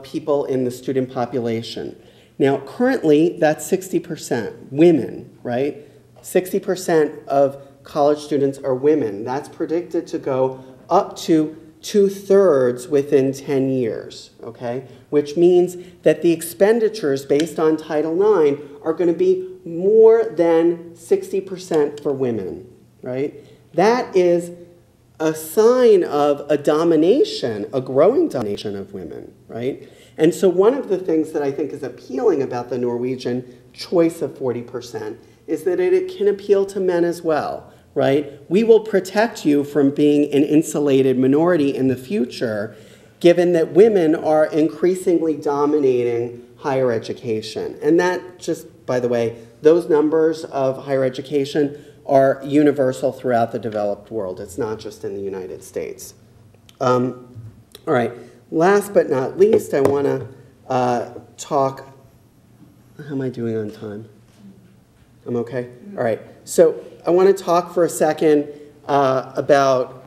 people in the student population. Now, currently, that's 60% women, right? 60% of college students are women. That's predicted to go up to 2/3 within 10 years, okay? Which means that the expenditures based on Title IX are going to be more than 60% for women, right? That is a sign of a domination, a growing domination of women, right? And so one of the things that I think is appealing about the Norwegian choice of 40% is that it can appeal to men as well, right? We will protect you from being an insulated minority in the future, given that women are increasingly dominating higher education. And that just, by the way, those numbers of higher education are universal throughout the developed world. It's not just in the United States. All right, last but not least, I want to talk, how am I doing on time? I'm okay? All right, so I want to talk for a second about,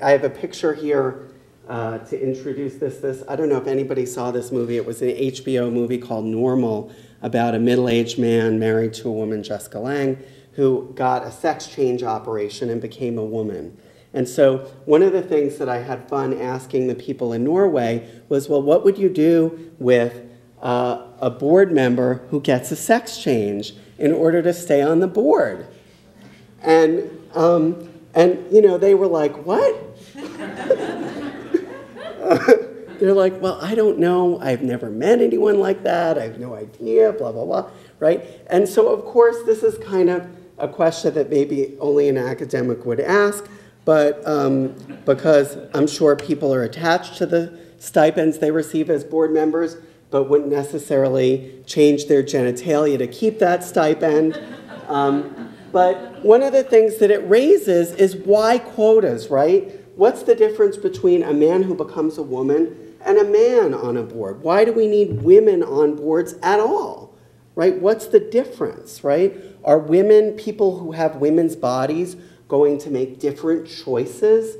I have a picture here to introduce this. I don't know if anybody saw this movie. It was an HBO movie called Normal, about a middle-aged man married to a woman, Jessica Lange, who got a sex change operation and became a woman. And so one of the things that I had fun asking the people in Norway was, well, what would you do with a board member who gets a sex change in order to stay on the board? And you know, they were like, what? They're like, well, I don't know. I've never met anyone like that. I have no idea, blah, blah, blah, right? And so, of course, this is kind of a question that maybe only an academic would ask, but because I'm sure people are attached to the stipends they receive as board members, but wouldn't necessarily change their genitalia to keep that stipend. But one of the things that it raises is why quotas, right? What's the difference between a man who becomes a woman and a man on a board? Why do we need women on boards at all, right? What's the difference, right? Are women, people who have women's bodies, going to make different choices?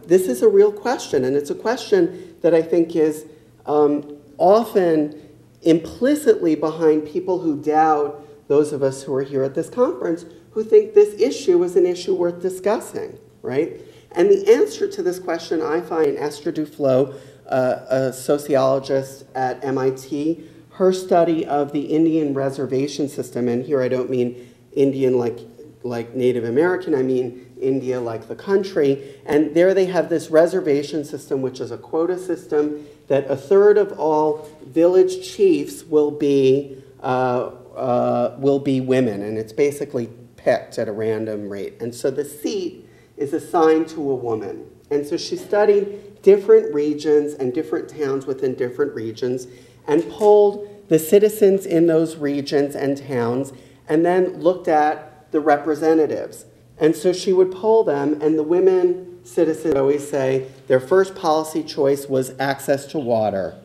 This is a real question, and it's a question that I think is often implicitly behind people who doubt those of us who are here at this conference who think this issue is an issue worth discussing, right? And the answer to this question I find in Esther Duflo, a sociologist at MIT. Her study of the Indian reservation system, and here I don't mean Indian like Native American, I mean India like the country, and there they have this reservation system, which is a quota system, that a third of all village chiefs will be women, and it's basically picked at a random rate. And so the seat is assigned to a woman. And so she studied different regions and different towns within different regions and polled the citizens in those regions and towns and then looked at the representatives. And so she would poll them, and the women citizens would always say their first policy choice was access to water.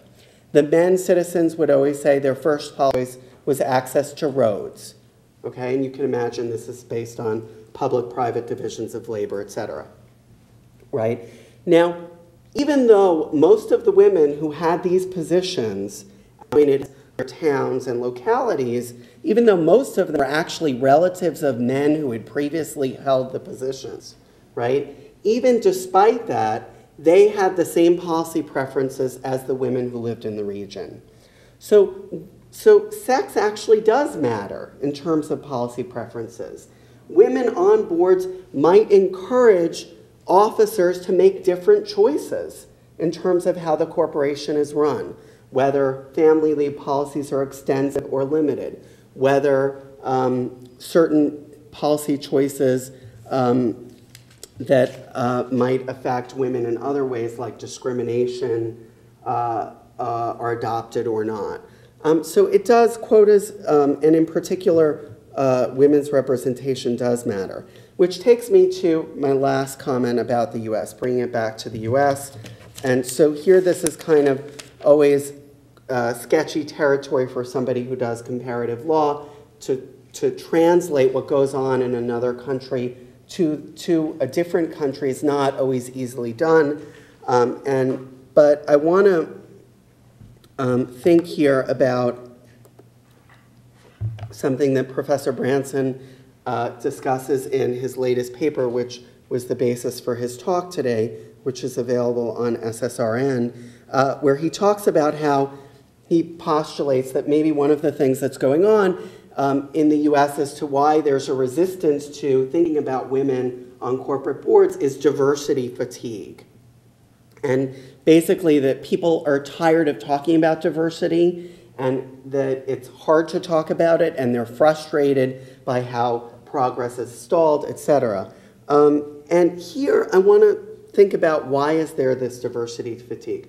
The men citizens would always say their first policy choice was access to roads. Okay, and you can imagine this is based on public-private divisions of labor, etc. Right? Now, even though most of the women who had these positions in their towns and localities, even though most of them were actually relatives of men who had previously held the positions, right? Even despite that, they had the same policy preferences as the women who lived in the region. So sex actually does matter in terms of policy preferences. Women on boards might encourage officers to make different choices in terms of how the corporation is run, whether family leave policies are extensive or limited, whether certain policy choices that might affect women in other ways, like discrimination, are adopted or not. So it does, quotas, and in particular, women's representation does matter, which takes me to my last comment about the U.S., bringing it back to the U.S. And so here this is kind of always sketchy territory for somebody who does comparative law to translate what goes on in another country to a different country is not always easily done. But I want to think here about something that Professor Branson discusses in his latest paper, which was the basis for his talk today, which is available on SSRN, where he talks about how he postulates that maybe one of the things that's going on in the US as to why there's a resistance to thinking about women on corporate boards is diversity fatigue. And basically that people are tired of talking about diversity and that it's hard to talk about it and they're frustrated by how progress is stalled, etc. And here I want to think about why is there this diversity fatigue.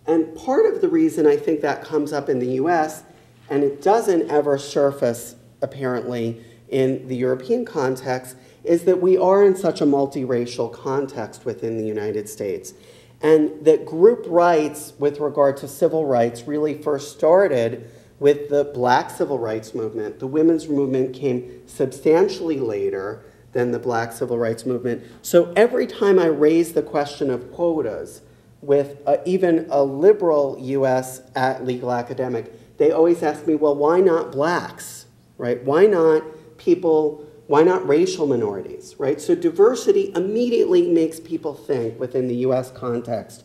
And part of the reason I think that comes up in the US, and it doesn't ever surface apparently in the European context, is that we are in such a multiracial context within the United States. And that group rights with regard to civil rights really first started with the Black civil rights movement. The women's movement came substantially later than the Black civil rights movement. So every time I raise the question of quotas with even a liberal US legal academic, they always ask me, well, why not blacks, right? Why not people, why not racial minorities, right? So diversity immediately makes people think within the US context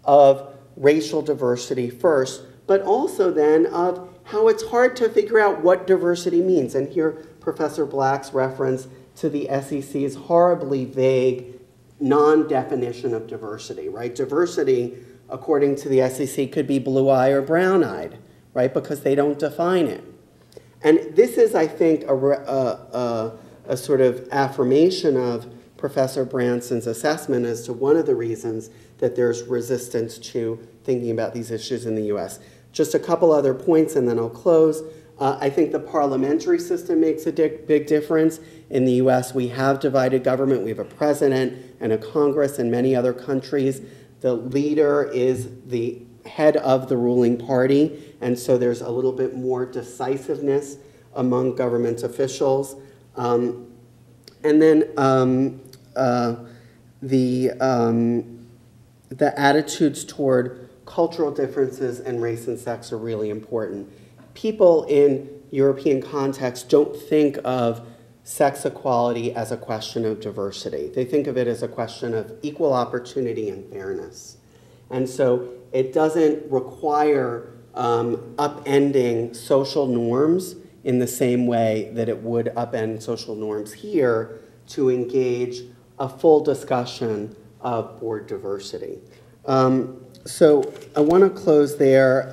of racial diversity first, but also then of how it's hard to figure out what diversity means. And here, Professor Black's reference to the SEC's horribly vague non-definition of diversity, right? Diversity, according to the SEC, could be blue-eyed or brown-eyed, right? Because they don't define it. And this is, I think, a sort of affirmation of Professor Branson's assessment as to one of the reasons that there's resistance to thinking about these issues in the US. Just a couple other points and then I'll close. I think the parliamentary system makes a big difference. In the US, we have divided government. We have a president and a Congress. In many other countries, the leader is the head of the ruling party, and so there's a little bit more decisiveness among government officials. And then the attitudes toward cultural differences and race and sex are really important. People in European contexts don't think of sex equality as a question of diversity. They think of it as a question of equal opportunity and fairness. And so it doesn't require upending social norms in the same way that it would upend social norms here to engage a full discussion of board diversity. So I want to close there.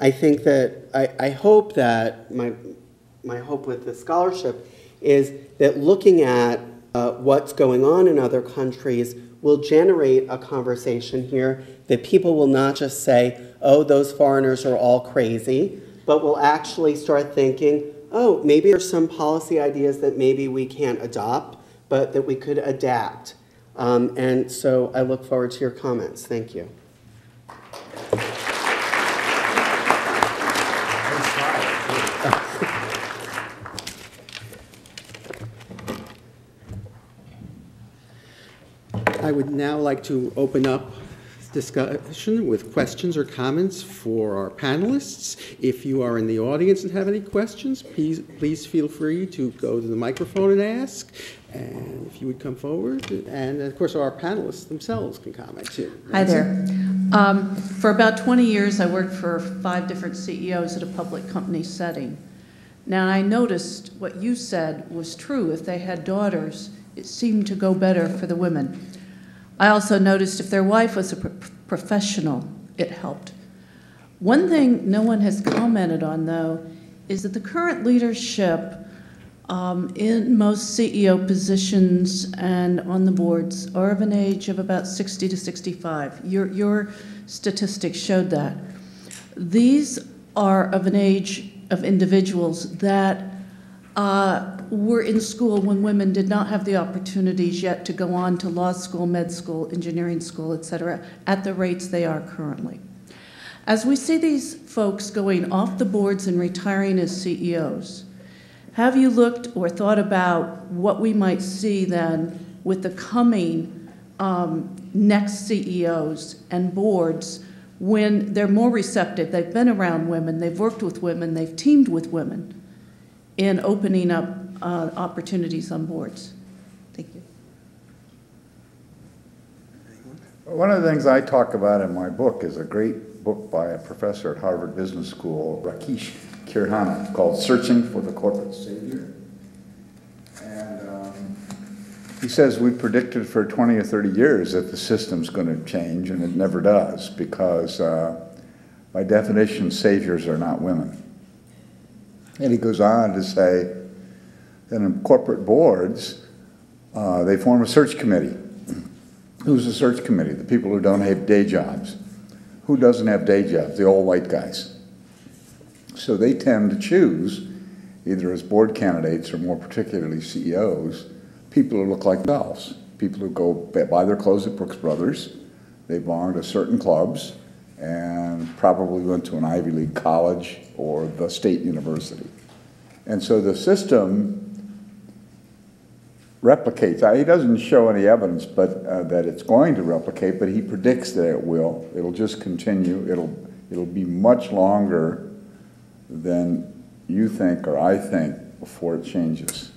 I think that, I hope that, my hope with the scholarship is that looking at what's going on in other countries will generate a conversation here that people will not just say, oh, those foreigners are all crazy, but will actually start thinking, oh, maybe there's some policy ideas that maybe we can't adopt, but that we could adapt. And so I look forward to your comments. Thank you. I would now like to open up discussion with questions or comments for our panelists. If you are in the audience and have any questions, please feel free to go to the microphone and ask. And if you would come forward, and of course our panelists themselves can comment too. Hi there. For about 20 years, I worked for 5 different CEOs at a public company setting. Now, I noticed what you said was true. If they had daughters, it seemed to go better for the women. I also noticed if their wife was a professional, it helped. One thing no one has commented on, though, is that the current leadership in most CEO positions and on the boards are of an age of about 60 to 65. Your statistics showed that. These are of an age of individuals that were in school when women did not have the opportunities yet to go on to law school, med school, engineering school, et cetera, at the rates they are currently. As we see these folks going off the boards and retiring as CEOs, have you looked or thought about what we might see then with the coming next CEOs and boards when they're more receptive? They've been around women, they've worked with women, they've teamed with women in opening up opportunities on boards. Thank you. One of the things I talk about in my book is a great book by a professor at Harvard Business School, Rakesh Kirhana, called Searching for the Corporate Savior. And he says we predicted for 20 or 30 years that the system's going to change, and it never does, because by definition, saviors are not women. And he goes on to say that in corporate boards, they form a search committee. Who's the search committee? The people who don't have day jobs. Who doesn't have day jobs? The old white guys. So they tend to choose, either as board candidates or more particularly CEOs, people who look like themselves. People who go buy their clothes at Brooks Brothers. They belong to certain clubs and probably went to an Ivy League college or the state university. And so the system replicates. He doesn't show any evidence that it's going to replicate, but he predicts that it will. It'll just continue. It'll be much longer than you think or I think before it changes.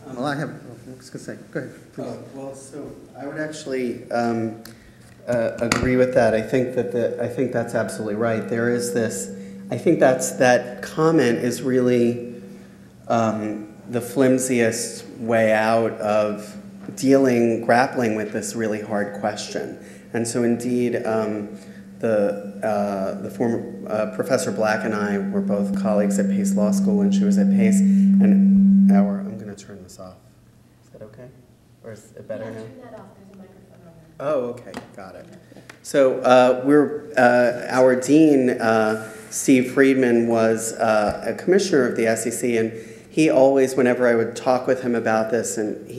Well, I was going to say, go ahead, please. Well, so I would actually agree with that. I think that's absolutely right. There is this. I think that comment is really the flimsiest way out of grappling with this really hard question. And so indeed, the former Professor Black and I were both colleagues at Pace Law School when she was at Pace, and I'm going to turn this off. Is that okay? Or is it better now? Turn that off. There's a microphone on there. Oh, okay, got it. So our dean, Steve Friedman, was a commissioner of the SEC, and he always, whenever I would talk with him about this, and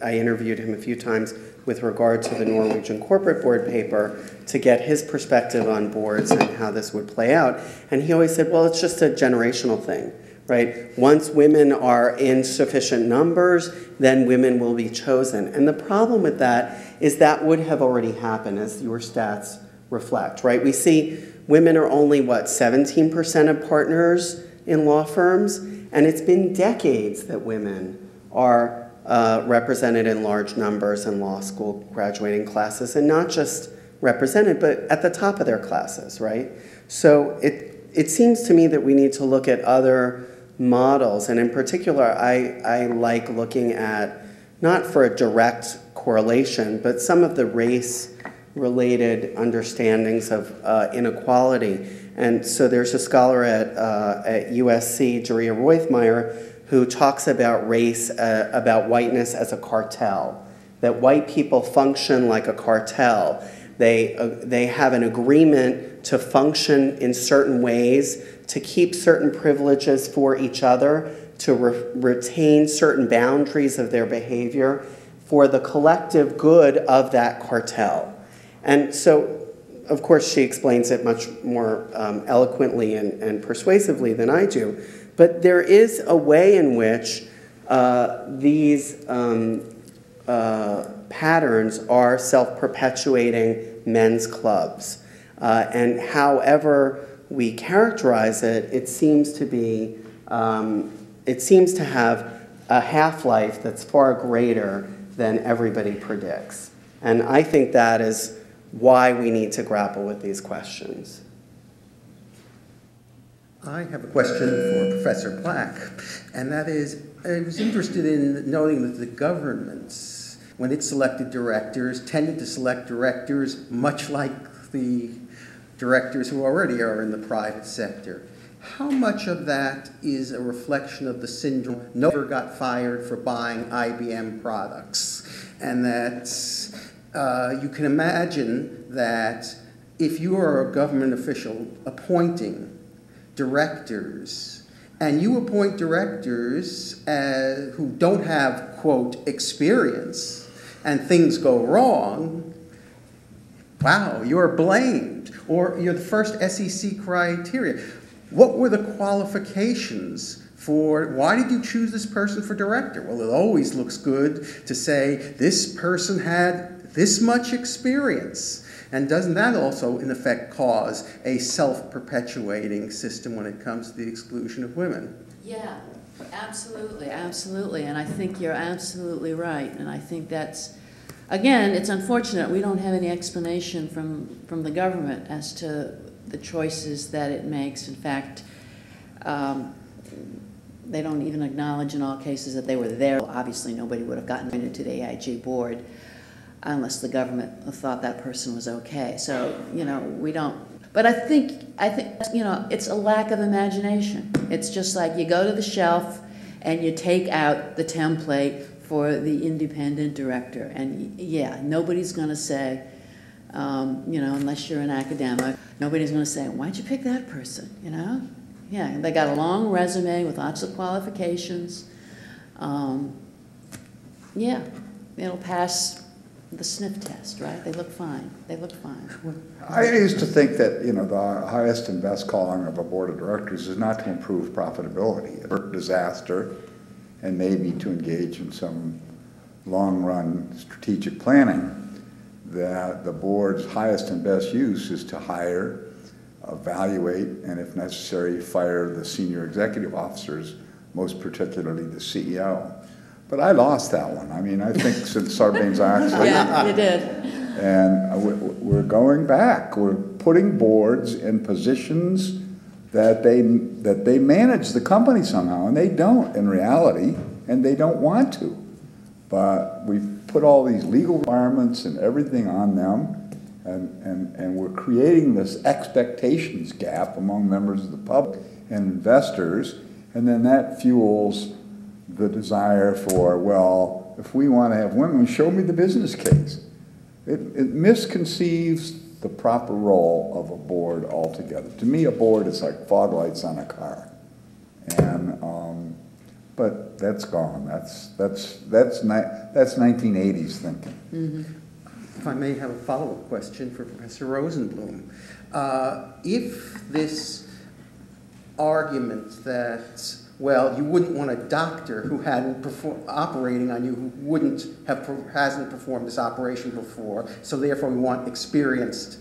I interviewed him a few times with regard to the Norwegian Corporate Board paper to get his perspective on boards and how this would play out. And he always said, well, it's just a generational thing, right? Once women are in sufficient numbers, then women will be chosen. And the problem with that is that would have already happened, as your stats reflect, right? We see women are only, 17% of partners in law firms, and it's been decades that women are represented in large numbers in law school graduating classes, and not just represented, but at the top of their classes, right? So it seems to me that we need to look at other models, and in particular, I like looking at, not for a direct correlation, but some of the race-related understandings of inequality. And so there's a scholar at USC, Daria Roithmeyer, who talks about race, about whiteness as a cartel, that white people function like a cartel. They have an agreement to function in certain ways, to keep certain privileges for each other, to retain certain boundaries of their behavior for the collective good of that cartel. And so, of course, she explains it much more eloquently and persuasively than I do. But there is a way in which these patterns are self-perpetuating men's clubs. And however we characterize it, it seems to have a half-life that's far greater than everybody predicts. And I think that is why we need to grapple with these questions. I have a question for Professor Black, and that is, I was interested in noting that the governments, when it selected directors, tended to select directors much like the directors who already are in the private sector. How much of that is a reflection of the syndrome, never got fired for buying IBM products? And that you can imagine that if you are a government official appointing directors, and you appoint directors who don't have, quote, experience, and things go wrong, wow, you're blamed, or you're the first SEC criteria. What were the qualifications for, why did you choose this person for director? Well, it always looks good to say this person had this much experience. And doesn't that also, in effect, cause a self-perpetuating system when it comes to the exclusion of women? Yeah, absolutely, absolutely. And I think you're absolutely right. And I think that's, again, it's unfortunate we don't have any explanation from the government as to the choices that it makes. In fact, they don't even acknowledge in all cases that they were there. Obviously, nobody would have gotten into the AIG board unless the government thought that person was okay. So, you know, we don't. But I think, you know, it's a lack of imagination. It's just like you go to the shelf and you take out the template for the independent director. And yeah, nobody's going to say, you know, unless you're an academic, nobody's going to say, why'd you pick that person, you know? Yeah, they got a long resume with lots of qualifications. Yeah, it'll pass the sniff test, right? They look fine. They look fine. I used to think that, you know, the highest and best calling of a board of directors is not to improve profitability, or disaster, and maybe to engage in some long-run strategic planning. That the board's highest and best use is to hire, evaluate, and if necessary, fire the senior executive officers, most particularly the CEO. But I lost that one. I mean, I think since Sarbanes-Oxley. Yeah, you did. And we're going back. We're putting boards in positions that they manage the company somehow, and they don't in reality, and they don't want to. But we've put all these legal requirements and everything on them, and we're creating this expectations gap among members of the public and investors, and then that fuels the desire for, well, if we want to have women, show me the business case. It misconceives the proper role of a board altogether. To me, a board is like fog lights on a car, and but that's gone. That's 1980s thinking. Mm-hmm. If I may have a follow-up question for Professor Rosenblum. If this argument that, well, you wouldn't want a doctor who hadn't operating on you, who hasn't performed this operation before, so therefore we want experienced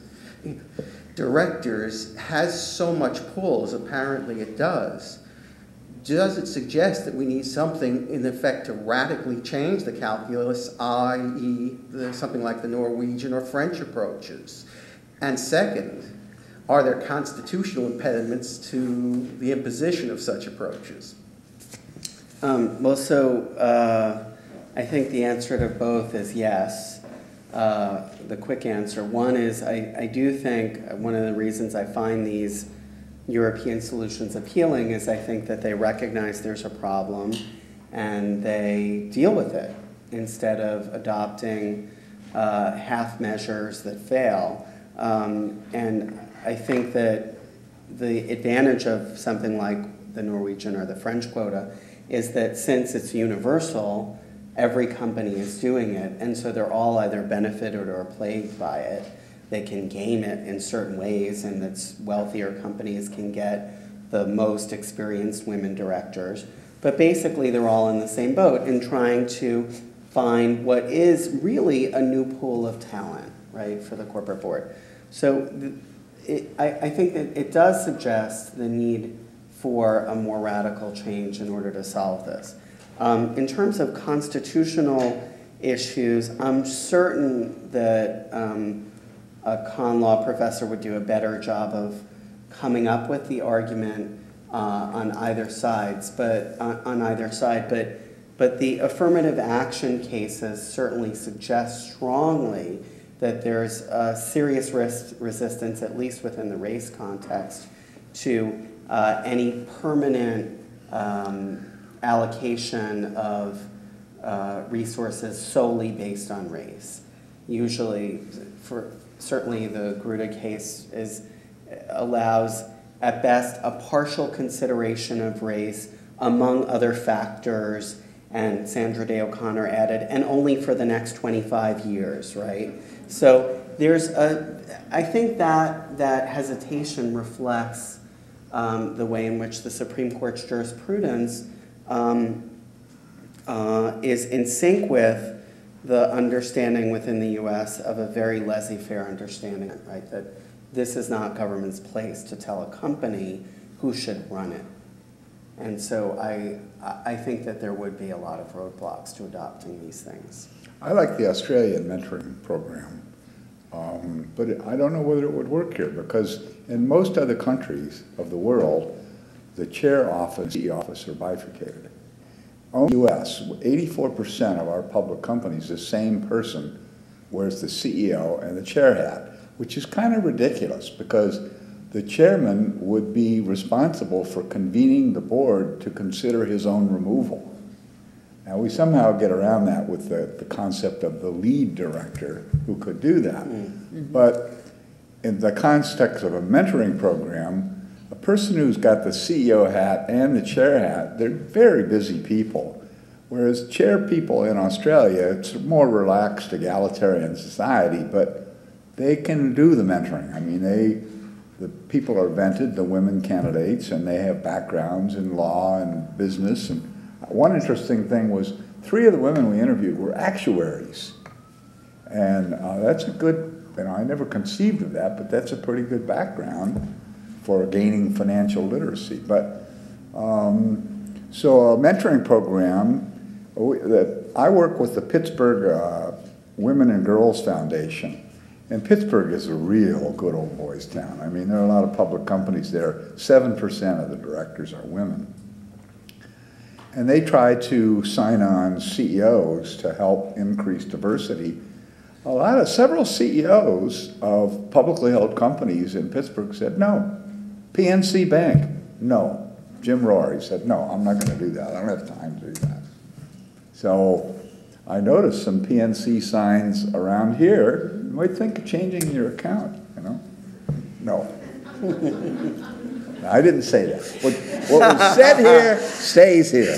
directors, has so much pull, as apparently it does, does it suggest that we need something in effect to radically change the calculus, i.e. something like the Norwegian or French approaches? And second, are there constitutional impediments to the imposition of such approaches? I think the answer to both is yes. The quick answer. One is I do think one of the reasons I find these European solutions appealing is I think that they recognize there's a problem and they deal with it instead of adopting half measures that fail. And I think that the advantage of something like the Norwegian or the French quota is that since it's universal, every company is doing it, and so they're all either benefited or plagued by it. They can game it in certain ways, and its wealthier companies can get the most experienced women directors. But basically, they're all in the same boat in trying to find what is really a new pool of talent, right, for the corporate board. So I think that it does suggest the need for a more radical change in order to solve this. In terms of constitutional issues, I'm certain that a con law professor would do a better job of coming up with the argument on either side. But the affirmative action cases certainly suggest strongly that there's a serious resistance, at least within the race context, to any permanent allocation of resources solely based on race. Usually, certainly the Gruda case allows at best a partial consideration of race among other factors, and Sandra Day O'Connor added, and only for the next 25 years, right? So I think that hesitation reflects the way in which the Supreme Court's jurisprudence is in sync with the understanding within the U.S. of a very laissez-faire understanding, right? That this is not government's place to tell a company who should run it. And so I think that there would be a lot of roadblocks to adopting these things. I like the Australian mentoring program, but I don't know whether it would work here, because in most other countries of the world, the chair office and the office are bifurcated. In the U.S., 84% of our public companies, the same person wears the CEO and the chair hat, which is kind of ridiculous because the chairman would be responsible for convening the board to consider his own removal. Now, we somehow get around that with the concept of the lead director who could do that. Mm-hmm. But in the context of a mentoring program, a person who's got the CEO hat and the chair hat, they're very busy people. Whereas chair people in Australia, it's a more relaxed, egalitarian society, but they can do the mentoring. I mean, the people are vetted, the women candidates, and they have backgrounds in law and business. And one interesting thing was 3 of the women we interviewed were actuaries. And that's a good, I never conceived of that, but that's a pretty good background for gaining financial literacy. But so a mentoring program, I work with the Pittsburgh Women and Girls Foundation. And Pittsburgh is a real good old boys town. I mean, there are a lot of public companies there. 7% of the directors are women. And they try to sign on CEOs to help increase diversity. Several CEOs of publicly held companies in Pittsburgh said no. PNC Bank, no. Jim Rory said, no, I'm not going to do that. I don't have time to do that. So I noticed some PNC signs around here. You might think of changing your account, No. I didn't say that. What was said here stays here.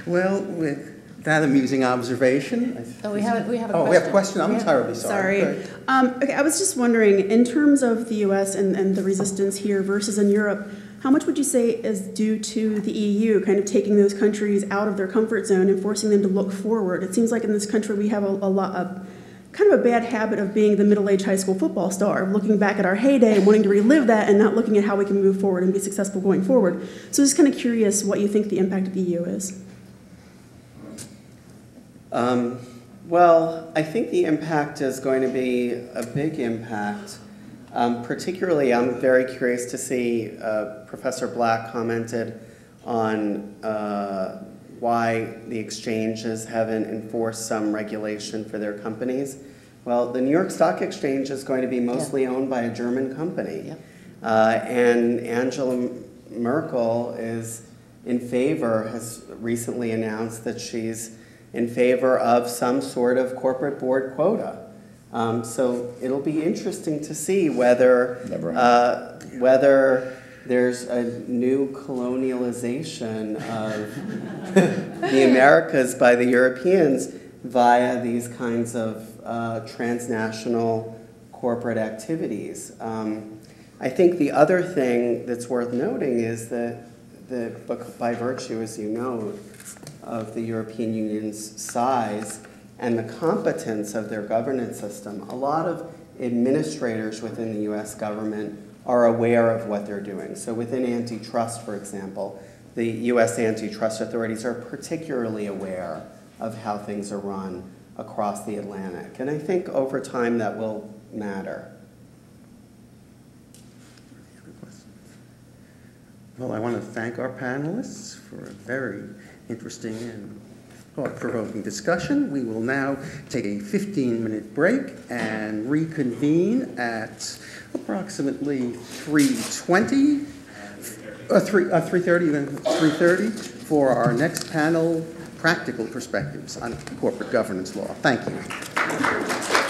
Well, with that amusing observation. We have a question. Oh, we have a question? I'm terribly sorry. Okay, I was just wondering, in terms of the U.S. and the resistance here versus in Europe, how much would you say is due to the EU kind of taking those countries out of their comfort zone and forcing them to look forward? It seems like in this country we have a kind of a bad habit of being the middle-aged high school football star, of looking back at our heyday and wanting to relive that and not looking at how we can move forward and be successful going forward. So just kind of curious what you think the impact of the EU is. Well, I think the impact is going to be a big impact. Particularly, I'm very curious to see, Professor Black commented on why the exchanges haven't enforced some regulation for their companies. Well, the New York Stock Exchange is going to be mostly owned by a German company. Yep. And Angela Merkel is in favor, has recently announced that she's in favor of some sort of corporate board quota. So it'll be interesting to see whether there's a new colonialization of the Americas by the Europeans via these kinds of transnational corporate activities. I think the other thing that's worth noting is that by virtue, as you know, of the European Union's size and the competence of their governance system, a lot of administrators within the US government are aware of what they're doing. So within antitrust, for example, the US antitrust authorities are particularly aware of how things are run across the Atlantic. And I think over time that will matter. Well, I want to thank our panelists for a very interesting and thought-provoking discussion. We will now take a 15-minute break and reconvene at approximately 3:20, 3:30, then 3:30 for our next panel, Practical Perspectives on Corporate Governance Law. Thank you.